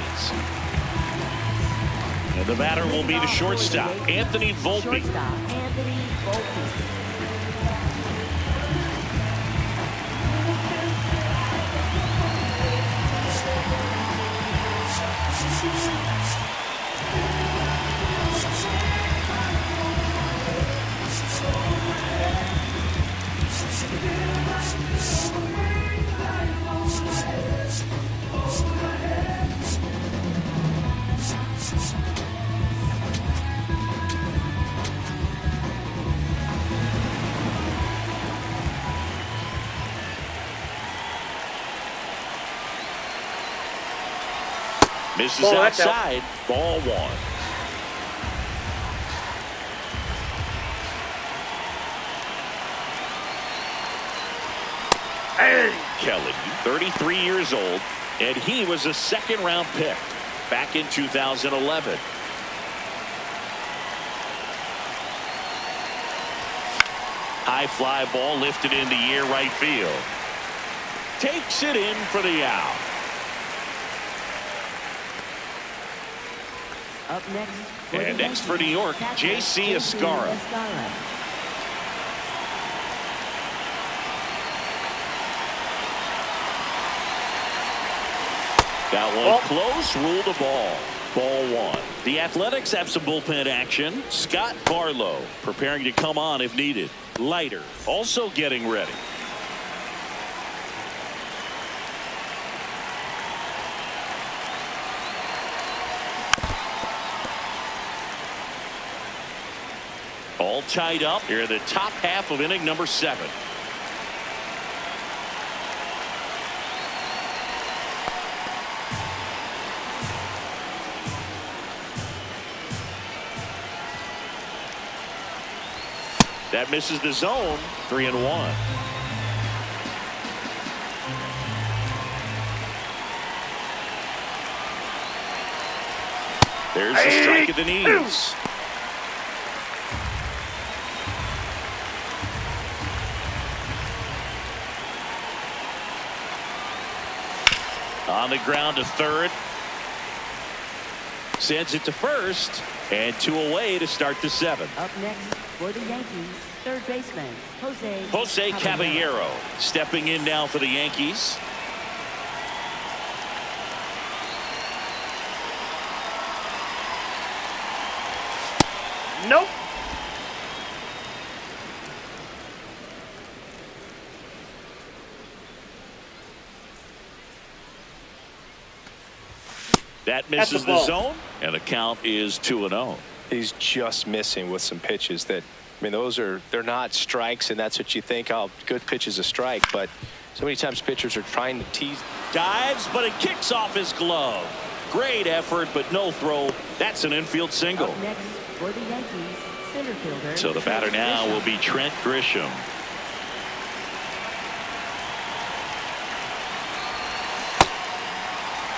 And the batter will be the shortstop, Anthony Volpe. Shortstop, Anthony Volpe. Misses Ball, that's out. outside. Ball 1. Hey. Kelly, 33 years old, and he was a second-round pick back in 2011. High fly ball lifted in the air right field. Takes it in for the out. Up next. And next for New York, J.C. Escara. That one close, ruled a ball. Ball 1. The Athletics have some bullpen action. Scott Barlow preparing to come on if needed. Leiter also getting ready. All tied up here in the top half of inning number 7. That misses the zone. 3-1. There's a strike at the knees. On the ground to third. Sends it to first. And 2 away to start the 7th. Up next for the Yankees, third baseman, Jose Caballero stepping in now for the Yankees. Nope. That misses the ball. zone, and the count is 2-0. He's just missing with some pitches that, I mean, they're not strikes, and that's what you think. Oh, good pitch is a strike, but so many times pitchers are trying to tease. Dives, but it kicks off his glove. Great effort, but no throw. That's an infield single. Up next for the Yankees, center fielder. So the batter now will be Trent Grisham.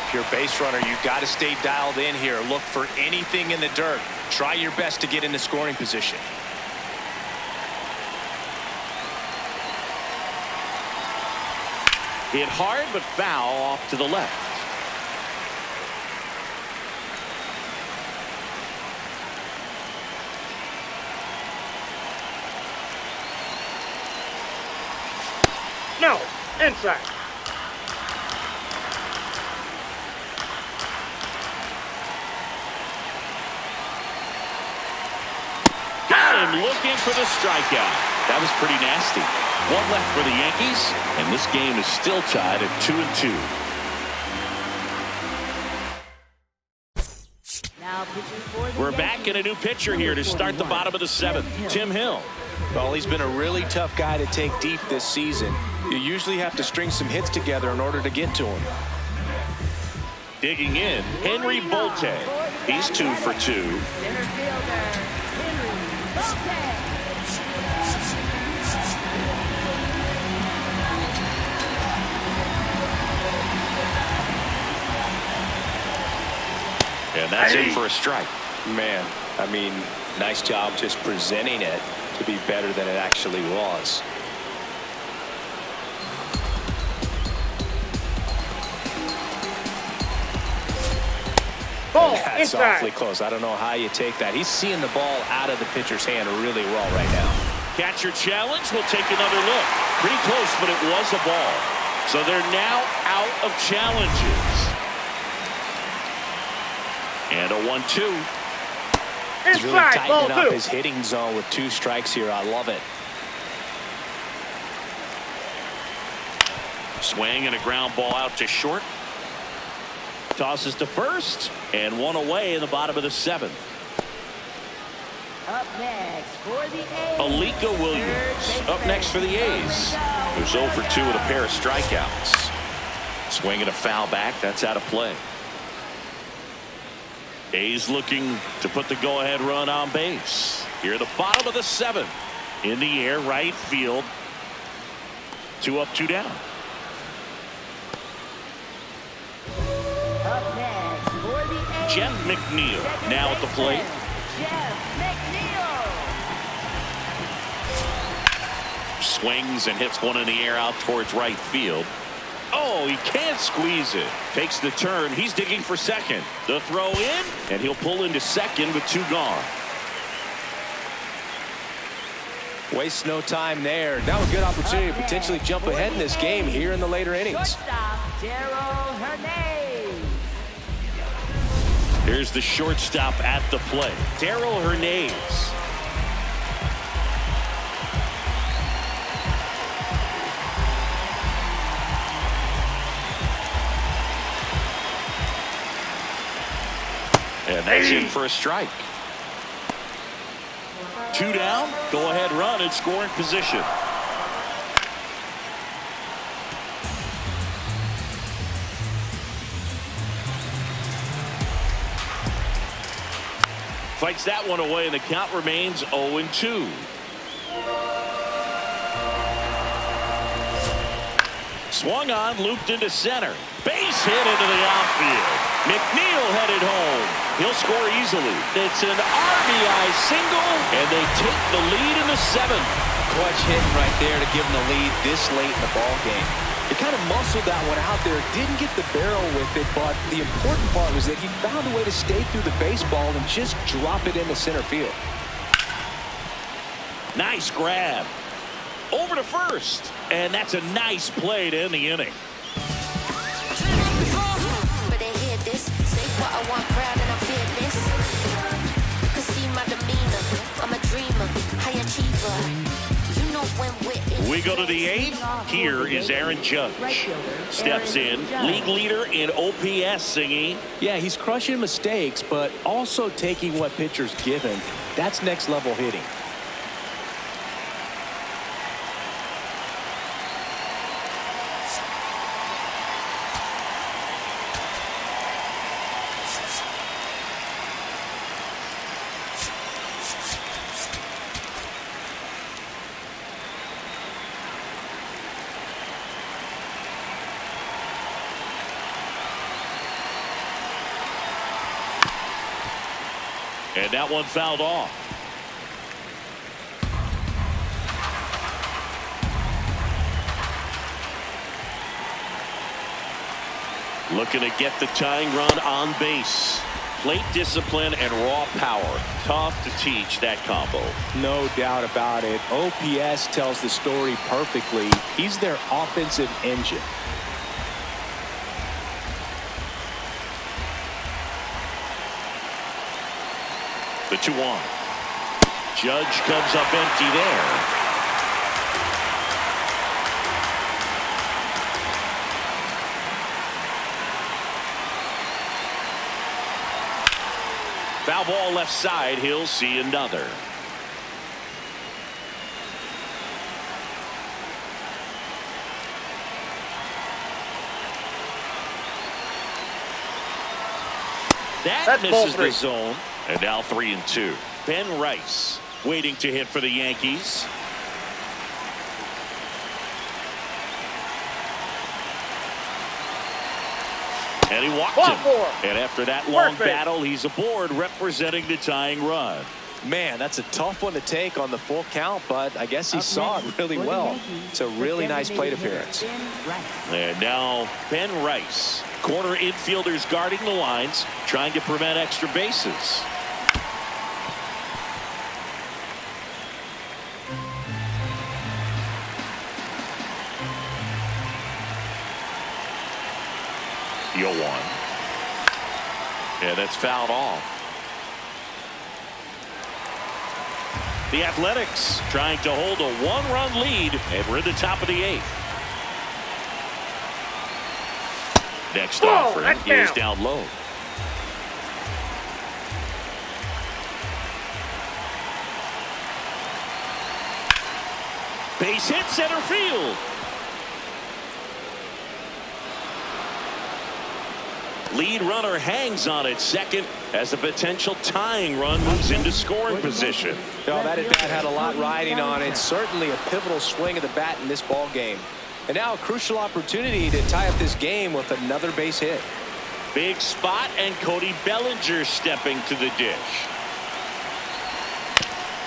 If you're a base runner, you've got to stay dialed in here. Look for anything in the dirt. Try your best to get into scoring position. Hit hard, but foul off to the left. No. Inside. Got him looking for the strikeout. That was pretty nasty. 1 left for the Yankees, and this game is still tied at 2-2. Now pitching for the We're Yankees, back in a new pitcher here to start the bottom of the 7th. Tim Hill. Well, he's been a really tough guy to take deep this season. You usually have to string some hits together in order to get to him. Digging in, Henry Bolte. He's 2 for 2. Center fielder, Henry Bolte. And that's in for a strike. Man, I mean, nice job just presenting it to be better than it actually was. Ball That's inside. awfully close. I don't know how you take that. He's seeing the ball out of the pitcher's hand really well right now. Catcher challenge. We'll take another look. Pretty close, but it was a ball. So they're now out of challenges. And a 1-2. He's really Inside. Ball tightening up 2. his hitting zone with 2 strikes here. I love it. Swing and a ground ball out to short. Tosses to first, and 1 away in the bottom of the 7th. Up next for the A's. Alika Williams up next for the A's. Who's 0 for 2 with a pair of strikeouts. Swing and a foul back. That's out of play. A's looking to put the go-ahead run on base. Here at the bottom of the 7th. In the air, right field. 2 up, 2 down. Up next for the A's. Jeff McNeil now at the plate. Jeff McNeil. Swings and hits one in the air out towards right field. Oh, he can't squeeze it. Takes the turn. He's digging for second. The throw in, and he'll pull into second with 2 gone. Wastes no time there. Now a good opportunity to potentially jump ahead in this game here in the later innings. Shortstop, Darryl Hernandez. Here's the shortstop at the plate, Darryl Hernandez. And that's in for a strike. 2 down, go ahead run in scoring position. Fights that one away, and the count remains 0-2. Swung on, looped into center. Base hit into the outfield. McNeil headed home. He'll score easily. It's an RBI single, and they take the lead in the 7th. Clutch hitting right there to give them the lead this late in the ball game. He kind of muscled that one out there. Didn't get the barrel with it, but the important part was that he found a way to stay through the baseball and just drop it into center field. Nice grab. Over to first. And that's a nice play to end the inning. But they hear this, say what I want, proud and I'm fearless. You can see my demeanor, I'm a dreamer, high achiever. You know when we're in. We go to the 8th. Here is Aaron Judge. Steps in, league leader in OPS, Singy. Yeah, he's crushing mistakes, but also taking what pitchers give him. That's next level hitting. And that one fouled off. Looking to get the tying run on base. Plate discipline and raw power. Tough to teach that combo. No doubt about it. OPS tells the story perfectly. He's their offensive engine. The 2-1. Judge comes up empty there. Foul ball left side. He'll see another. That That's ball misses 3. the zone. And now 3-2. Ben Rice waiting to hit for the Yankees. And he walked Ball him. 4. And after that long Perfect. battle, he's aboard representing the tying run. Man, that's a tough one to take on the full count, but I guess he saw it really well. It's a really nice plate appearance. And now Ben Rice, corner infielders guarding the lines, trying to prevent extra bases. Yo one. And that's fouled off. The Athletics trying to hold a one-run lead, and we're in the top of the 8th. Next offering that's is down. down low. Base hit center field. Lead runner hangs on at second as a potential tying run moves into scoring position. No, that at-bat had a lot riding on it. Certainly a pivotal swing of the bat in this ball game. And now a crucial opportunity to tie up this game with another base hit. Big spot, and Cody Bellinger stepping to the dish.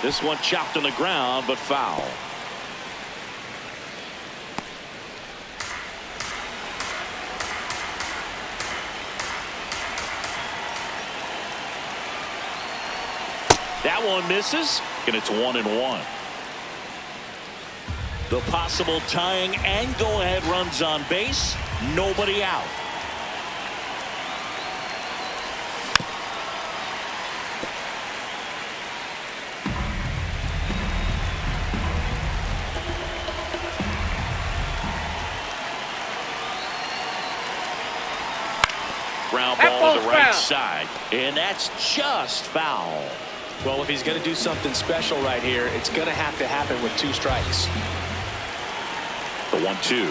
This one chopped on the ground, but foul. That one misses, and it's 1-1. The possible tying and go-ahead runs on base. Nobody out. Ground ball to the right side, and that's just foul. Well, if he's going to do something special right here, it's going to have to happen with 2 strikes. The 1-2.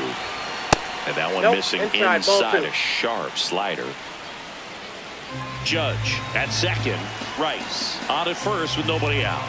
And that one missing inside, ball 2. a sharp slider. Judge at second. Rice on at first with nobody out.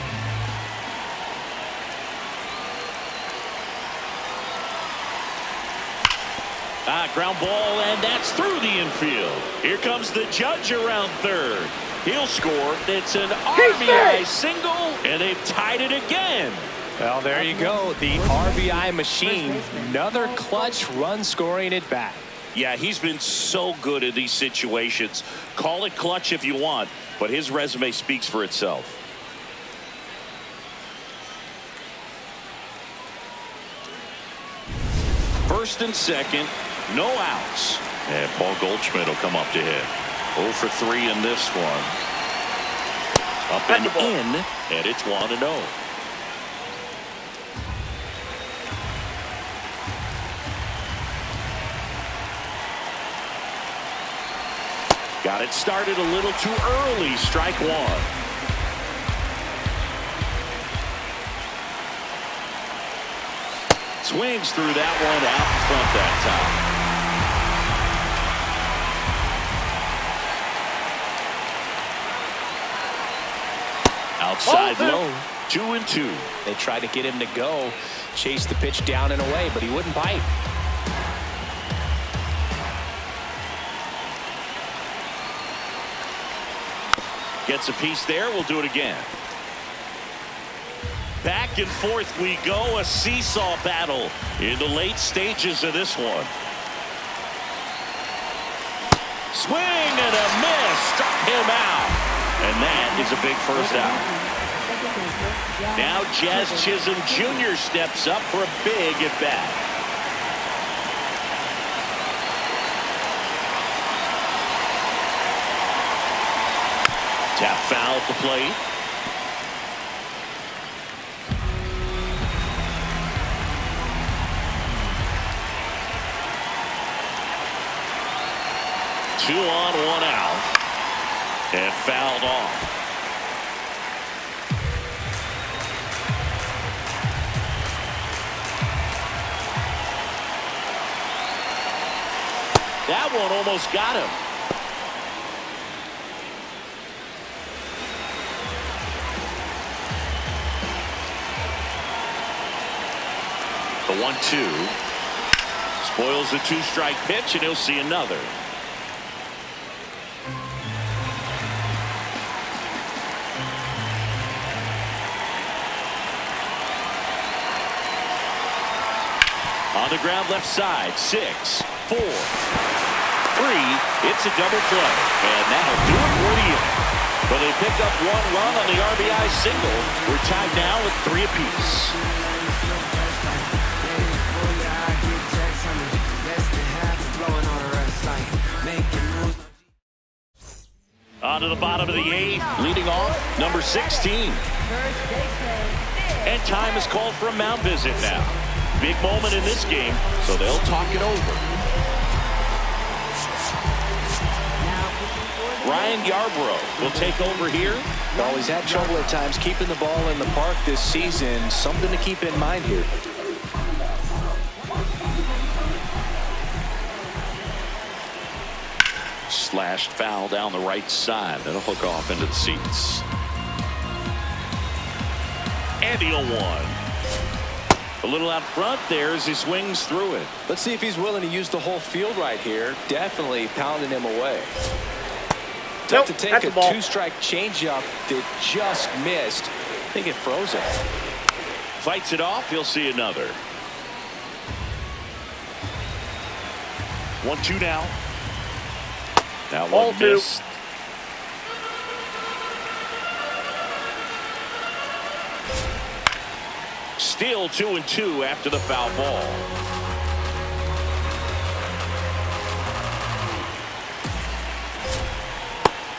Ground ball, and that's through the infield. Here comes the Judge around third. He'll score. It's an RBI single, and they've tied it again. Well, there you go. The RBI machine. Another clutch run scoring at bat. Yeah, he's been so good in these situations. Call it clutch if you want, but his resume speaks for itself. First and second, no outs. And Paul Goldschmidt will come up to hit. 0 for 3 in this one. Up and in, and it's 1-0. Got it started a little too early. Strike 1. Swings through that one out in front that time. Outside low. 2-2. They tried to get him to go, chase the pitch down and away, but he wouldn't bite. Gets a piece there. We'll do it again. Back and forth we go. A seesaw battle in the late stages of this one. Swing and a miss. Struck him out. And that is a big first out. Now Jazz Chisholm Jr. steps up for a big at bat. Tap foul at the plate. Two on, 1 out. And fouled off. That one almost got him. 1-2. Spoils the 2-strike pitch, and he'll see another. On the ground left side, 6, 4, 3. It's a double play, and that'll do it for the inning. But they picked up 1 run on the RBI single. We're tied now with 3 apiece. On to the bottom of the 8th, leading off, number 16. And time is called for a mound visit now. Big moment in this game, so they'll talk it over. Ryan Yarbrough will take over here. Well, he's had trouble at times keeping the ball in the park this season. Something to keep in mind here. Slashed foul down the right side. That'll hook off into the seats. And the 0-1. A little out front there as he swings through it. Let's see if he's willing to use the whole field right here. Definitely pounding him away. Tough to take a 2-strike changeup that just missed. I think it froze him. Fights it off. He'll see another. 1-2 now. That one missed. Still 2-2 after the foul ball.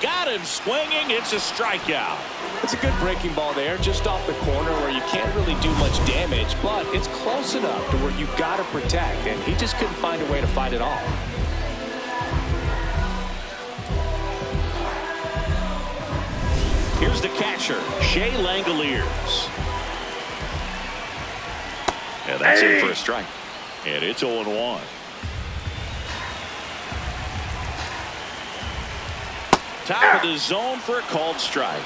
Got him swinging. It's a strikeout. It's a good breaking ball there, just off the corner where you can't really do much damage, but it's close enough to where you've got to protect, and he just couldn't find a way to fight it off. Here's the catcher, Shea Langoliers. Yeah, that's in for a strike. And it's 0-1. Top of the zone for a called strike.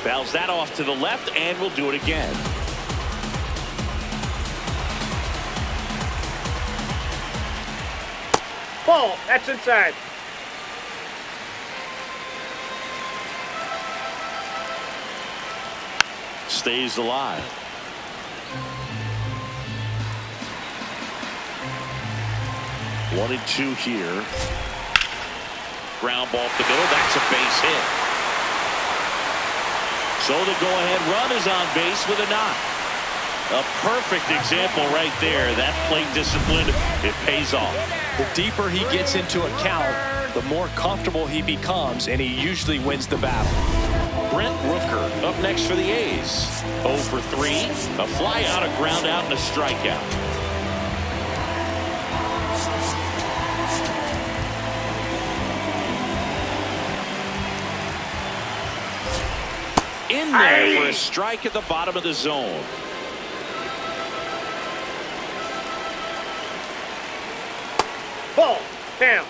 Fouls that off to the left, and we'll do it again. Ball. That's inside. Stays alive. One and 2 here. Ground ball up the middle. That's a base hit. So the go-ahead run is on base with a knock. A perfect example right there. That plate discipline, it pays off. The deeper he gets into a count, the more comfortable he becomes, and he usually wins the battle. Brent Rooker up next for the A's. 0 for 3. A fly out, a ground out, and a strikeout. In there for a strike at the bottom of the zone. Ball. Down.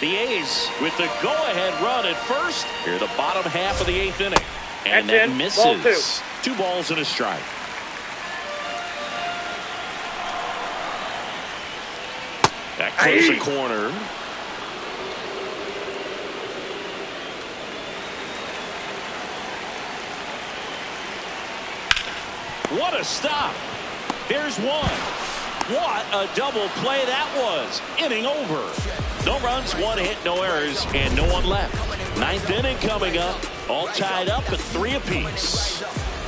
The A's with the go-ahead run at first. Here the bottom half of the 8th inning. And that misses. Ball 2. 2 balls and a strike. That close the corner. What a stop. There's one. What a double play that was. Inning over. No runs, 1 hit, no errors, and no one left. 9th inning coming up. All tied up at 3 apiece.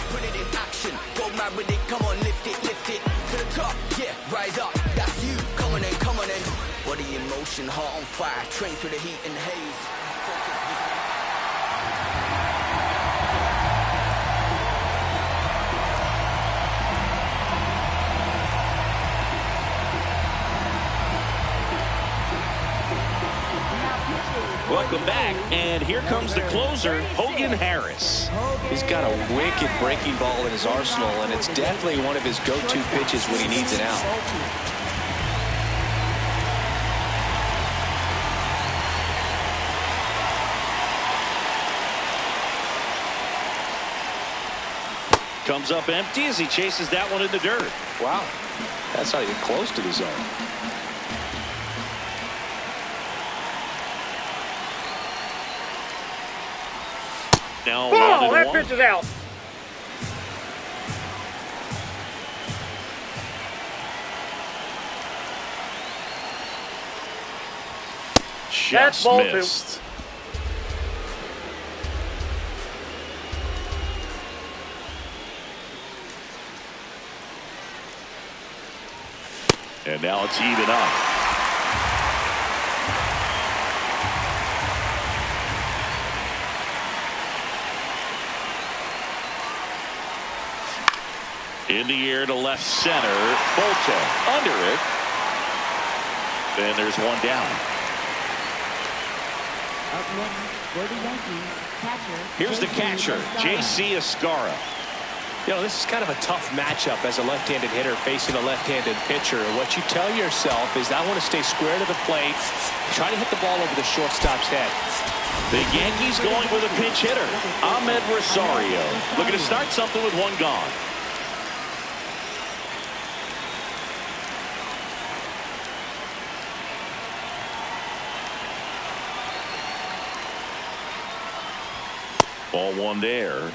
Put it in action. Go mad with it. Come on, lift it to the top. Yeah, rise up. That's you. Come on in. Body in motion, heart on fire. Train through the heat and the haze. Welcome back, and here comes the closer, Hogan Harris. He's got a wicked breaking ball in his arsenal, and it's definitely one of his go-to pitches when he needs an out. Comes up empty as he chases that one in the dirt. Wow. That's how you get close to the zone. Now Ball, that 1-1. pitch is out. That's Just ball missed. And now it's even up. In the air to left center. Bolton under it. And there's one down. Up next for the Yankees, catcher. Here's the catcher, J.C. Escara. You know, this is kind of a tough matchup as a left-handed hitter facing a left-handed pitcher. What you tell yourself is I want to stay square to the plate, try to hit the ball over the shortstop's head. The Yankees going with a pinch hitter, Ahmed Rosario. Looking to start something with one gone. Ball one there.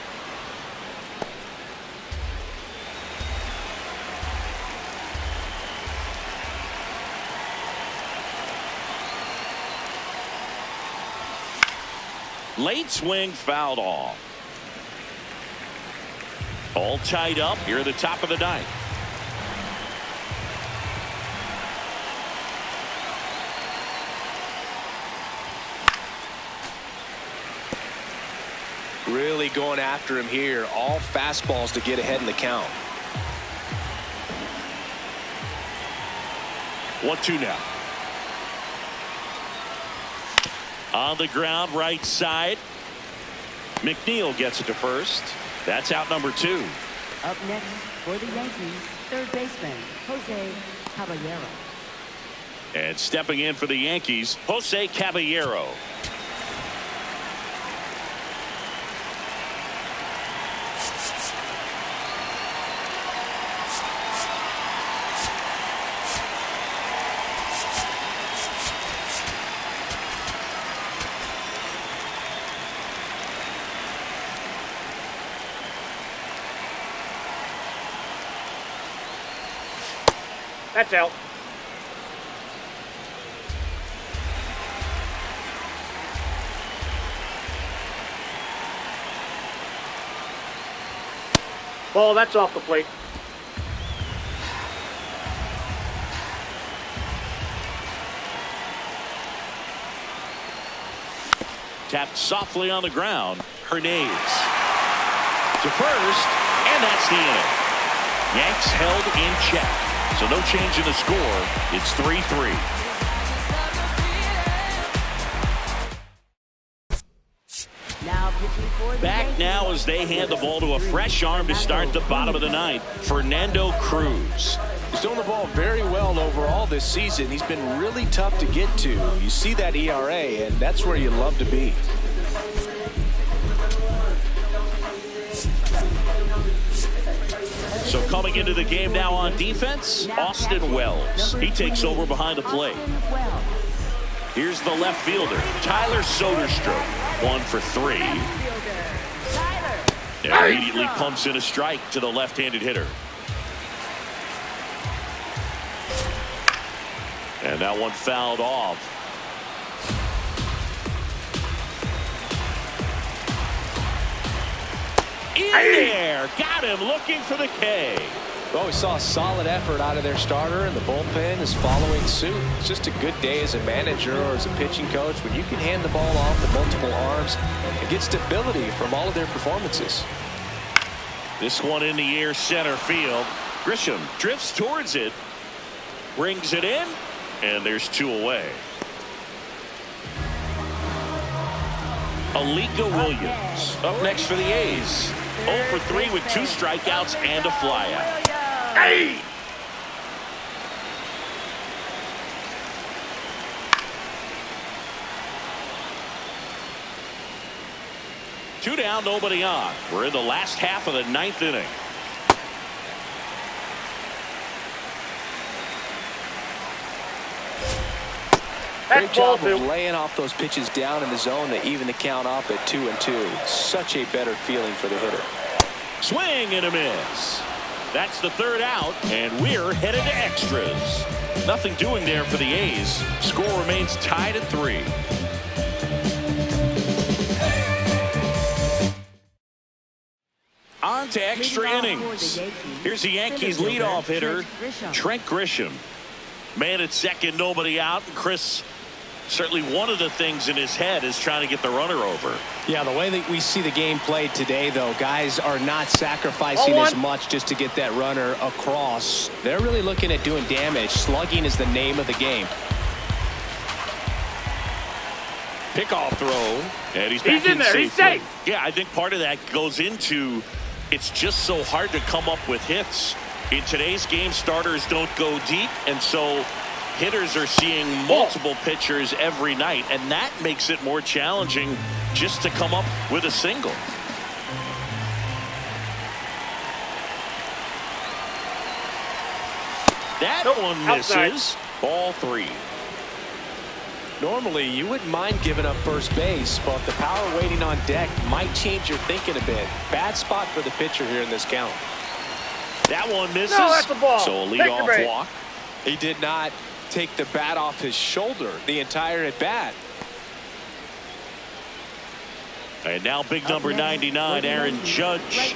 Late swing fouled off. All tied up here at the top of the ninth. Really going after him here. All fastballs to get ahead in the count. 1-2 now. On the ground, right side. McNeil gets it to first. That's out number 2. Up next for the Yankees, third baseman, Jose Caballero. And stepping in for the Yankees, Jose Caballero. That's out. Ball, that's off the plate. Tapped softly on the ground. Hernandez to first, and that's the inning. Yanks held in check. So no change in the score. It's 3-3. Now pitching for the Back Yankees. now as they hand the ball to a fresh arm to start the bottom of the ninth. Fernando Cruz. He's doing the ball very well overall this season. He's been really tough to get to. You see that ERA, and that's where you love to be. So coming into the game now on defense, Austin Wells. He takes over behind the plate. Here's the left fielder, Tyler Soderstrom. 1 for 3. And immediately pumps in a strike to the left-handed hitter. And that one fouled off. In there, got him looking for the K. Well, we saw a solid effort out of their starter, and the bullpen is following suit. It's just a good day as a manager or as a pitching coach when you can hand the ball off to multiple arms and get stability from all of their performances. This one in the air, center field. Grisham drifts towards it, brings it in, and there's 2 away. Alika Williams up next for the A's. 0 for 3 with 2 strikeouts and a flyout. Hey! Two down, nobody on. We're in the last half of the 9th inning. Great ball job of 2. laying off those pitches down in the zone to even the count up at 2-2. Such a better feeling for the hitter. Swing and a miss. That's the third out, and we're headed to extras. Nothing doing there for the A's. Score remains tied at 3. On to extra innings. Here's the Yankees leadoff hitter, Trent Grisham. Man at second, nobody out. And Chris, certainly one of the things in his head is trying to get the runner over. Yeah, the way that we see the game played today, though, guys are not sacrificing as much just to get that runner across. They're really looking at doing damage. Slugging is the name of the game. Pickoff throw. And he's back in there. safely. He's safe. Yeah, I think part of that goes into it's just so hard to come up with hits. In today's game, starters don't go deep, and so hitters are seeing multiple pitchers every night, and that makes it more challenging just to come up with a single. That one misses. Ball 3. Normally, you wouldn't mind giving up first base, but the power waiting on deck might change your thinking a bit. Bad spot for the pitcher here in this count. That one misses. No, that's the ball. So a Take the leadoff break. walk. He did not take the bat off his shoulder the entire at bat. And now big number 99, Aaron Judge.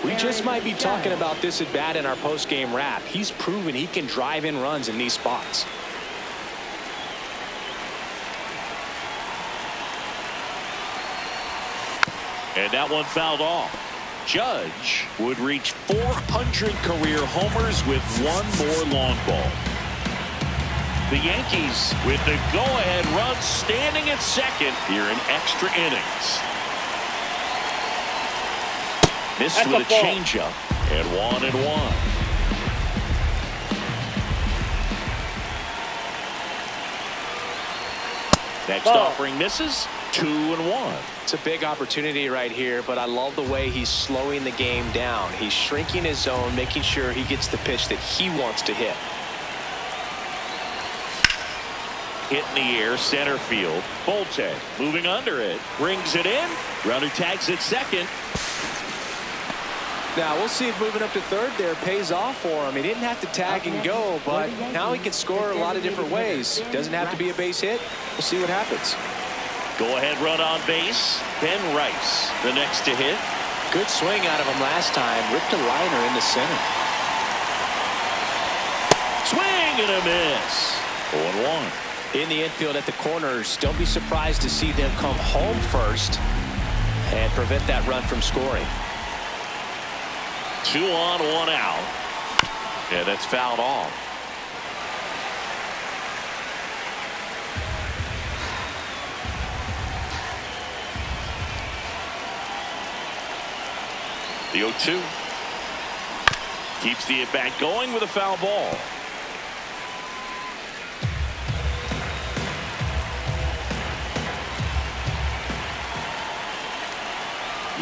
We just might be talking about this at bat in our post-game wrap. He's proven he can drive in runs in these spots. And that one fouled off. Judge would reach 400 career homers with one more long ball. The Yankees with the go-ahead run standing at second here in extra innings. Missed with a changeup and 1-1. Next offering misses. 2-1. It's a big opportunity right here, but I love the way he's slowing the game down. He's shrinking his zone, making sure he gets the pitch that he wants to hit. Hit in the air, center field. Bolte moving under it. Brings it in. Runner tags at second. Now, we'll see if moving up to third there pays off for him. He didn't have to tag and go, but now he can score a lot of different ways. Doesn't have to be a base hit. We'll see what happens. Go-ahead run on base. Ben Rice, the next to hit. Good swing out of him last time. Ripped a liner in the center. Swing and a miss. 0-1. In the infield at the corners, don't be surprised to see them come home first and prevent that run from scoring. 2 on, 1 out. Yeah, that's fouled off. The 0-2. Keeps the at-bat going with a foul ball.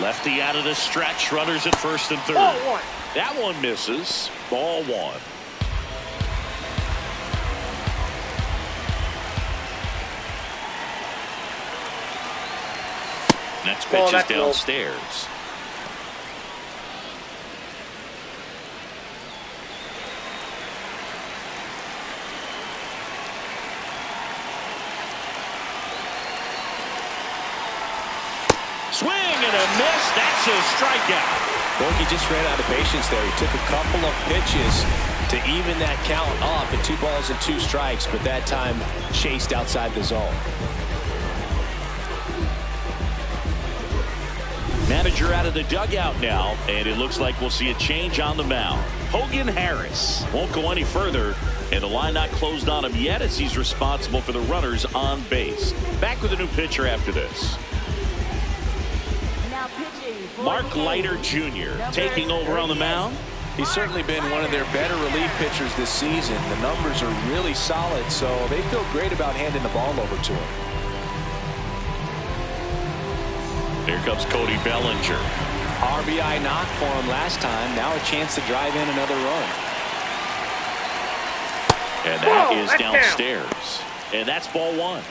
Lefty out of the stretch. Runners at first and third. Ball 1. That one misses. Ball 1. Next pitch is downstairs. Swing and a miss. That's a strikeout. Bogey just ran out of patience there. He took a couple of pitches to even that count up at 2 balls and 2 strikes, but that time chased outside the zone. Manager out of the dugout now, and it looks like we'll see a change on the mound. Hogan Harris won't go any further, and the line not closed on him yet as he's responsible for the runners on base. Back with a new pitcher after this. Mark Leiter Jr. taking over on the mound. He's certainly been one of their better relief pitchers this season. The numbers are really solid, so they feel great about handing the ball over to him. Here comes Cody Bellinger. RBI knock for him last time. Now a chance to drive in another run. And that is downstairs. And that's ball one.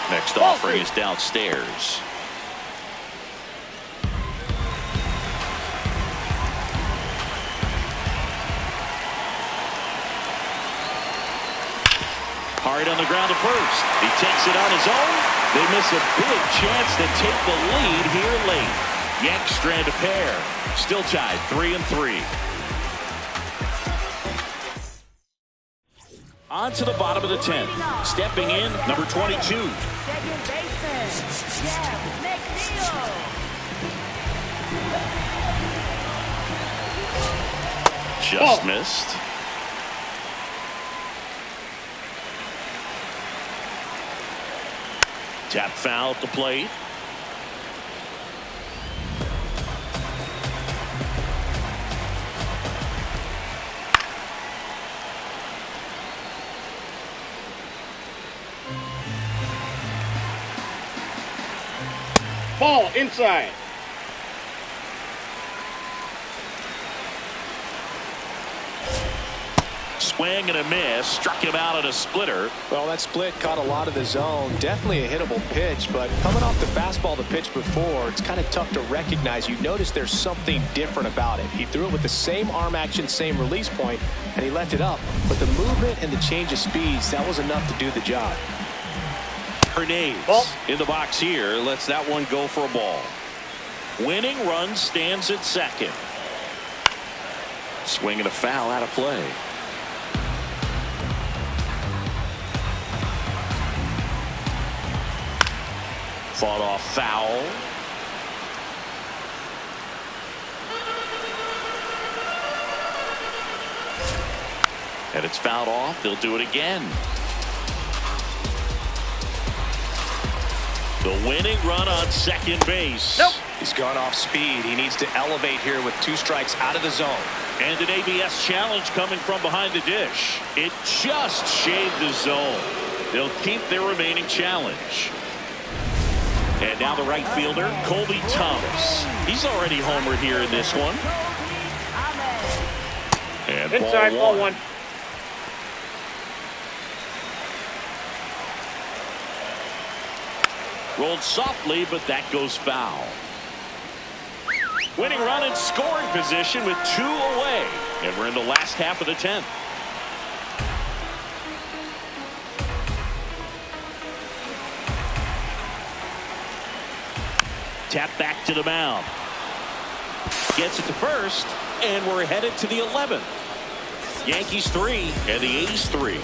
Next offering is downstairs. Hard on the ground to first. He takes it on his own. They miss a big chance to take the lead here late. Yanks strand a pair. Still tied 3-3. On to the bottom of the 10th. Stepping in, number 22. Second baseman, Jeff McNeil. Just missed. Tap foul at the plate. Ball inside. Swing and a miss. Struck him out at a splitter. Well, that split caught a lot of the zone. Definitely a hittable pitch, but coming off the fastball the pitch before, it's kind of tough to recognize. You notice there's something different about it. He threw it with the same arm action, same release point, and he left it up. But the movement and the change of speeds, that was enough to do the job. Hernandez in the box here. Lets that one go for a ball. Winning run stands at second. Swing and a foul out of play. Fought off foul. And it's fouled off. They'll do it again. The winning run on second base. Nope. He's gone off speed. He needs to elevate here with 2 strikes out of the zone. And an ABS challenge coming from behind the dish. It just shaved the zone. They'll keep their remaining challenge. And now the right fielder, Colby Thomas. He's already homered here in this one. And Inside, ball one. Rolled softly, but that goes foul. Winning run in scoring position with 2 away. And we're in the last half of the 10th. Tap back to the mound. Gets it to first, and we're headed to the 11th. Yankees 3 and the A's 3.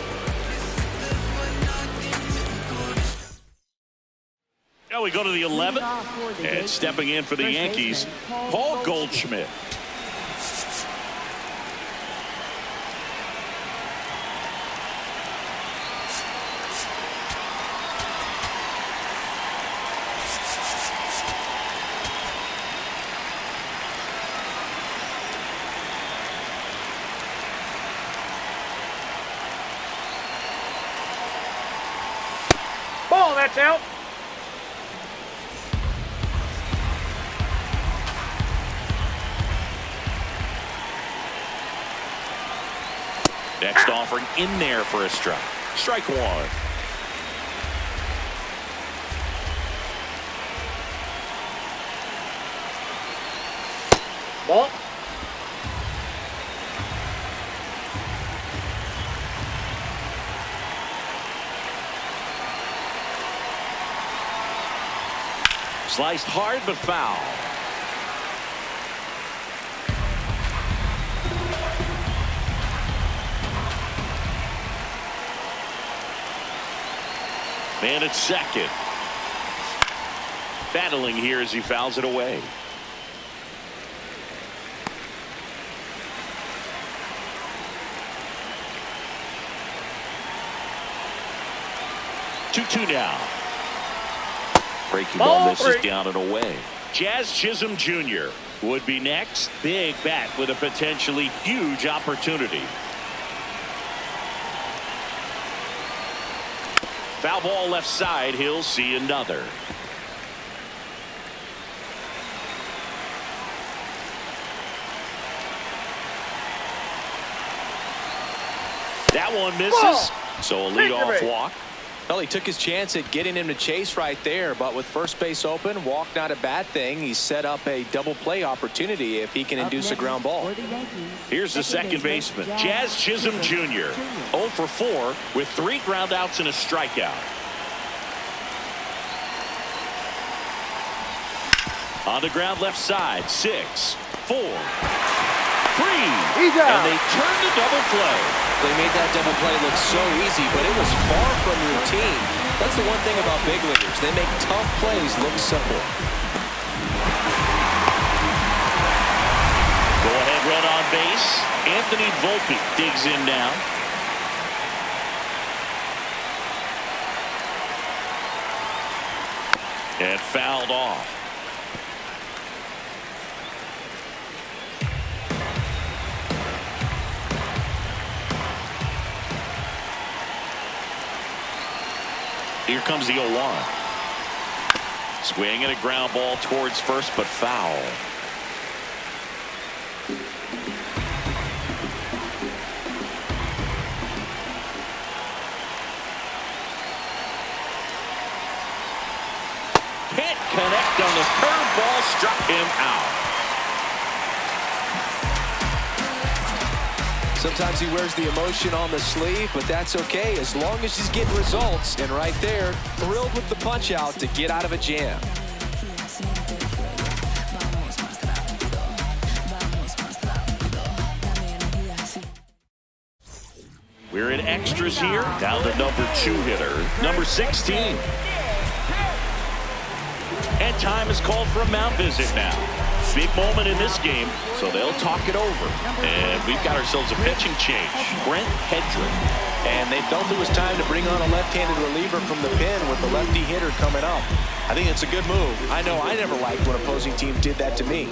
Now we go to the 11th, and stepping in for the Yankees, Paul Goldschmidt. Ball, that's out. Next offering in there for a strike. Strike one. Ball. Sliced hard but foul. Man at second. Battling here as he fouls it away. Two now. Breaking ball misses down and away. Jazz Chisholm Jr. would be next. Big bat with a potentially huge opportunity. Foul ball left side. He'll see another. That one misses. So a leadoff walk. Well, he took his chance at getting him to chase right there, but with first base open, walk not a bad thing. He set up a double play opportunity if he can induce a ground ball. Here's the second baseman, Jazz Chisholm Jr. 0 for 4 with 3 ground outs and a strikeout. On the ground left side, 6, 4, 3. And they turned the double play. They made that double play look so easy, but it was far from routine. That's the one thing about big leaguers. They make tough plays look simple. Go ahead run on base. Anthony Volpe digs in now. And fouled off. Here comes the 0-1. Swing and a ground ball towards first, but foul. Can't connect on the curveball, struck him out. Sometimes he wears the emotion on the sleeve, but that's okay as long as he's getting results. And right there, thrilled with the punch out to get out of a jam. We're in extras here. Down to number 2 hitter, number 16. And time is called for a mound visit now. Big moment in this game, so they'll talk it over. And we've got ourselves a pitching change. Brent Hedrick. And they felt it was time to bring on a left-handed reliever from the pen with the lefty hitter coming up. I think it's a good move. I know I never liked when opposing teams did that to me.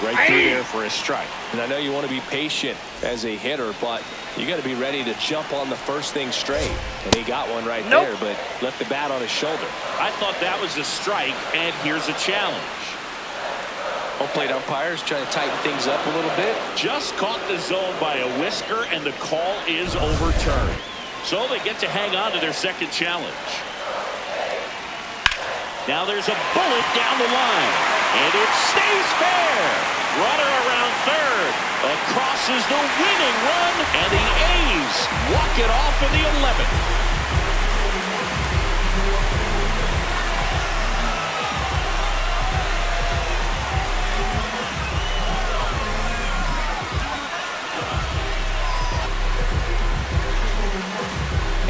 Right through there for a strike. And I know you want to be patient as a hitter, but you got to be ready to jump on the first thing straight. And he got one right there, but left the bat on his shoulder. I thought that was a strike, and here's a challenge. Home plate umpires trying to tighten things up a little bit. Just caught the zone by a whisker, and the call is overturned. So they get to hang on to their second challenge. Now there's a bullet down the line, and it stays fair. Runner around third. Across is the winning run, and the A's walk it off in the 11th.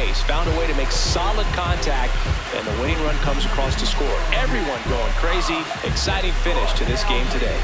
A's found a way to make solid contact, and the winning run comes across to score. Everyone going crazy. Exciting finish to this game today.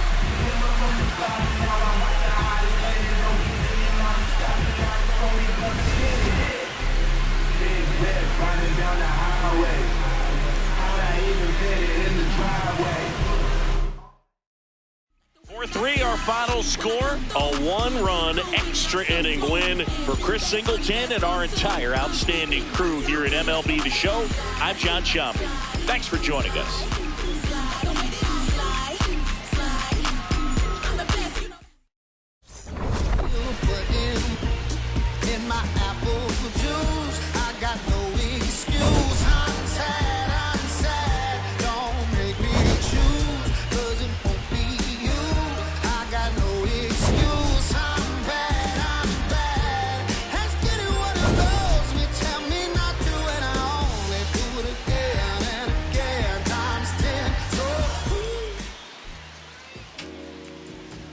For 3, our final score, a 1-run extra inning win for Chris Singleton and our entire outstanding crew here at MLB The Show. I'm John Sciambi. Thanks for joining us.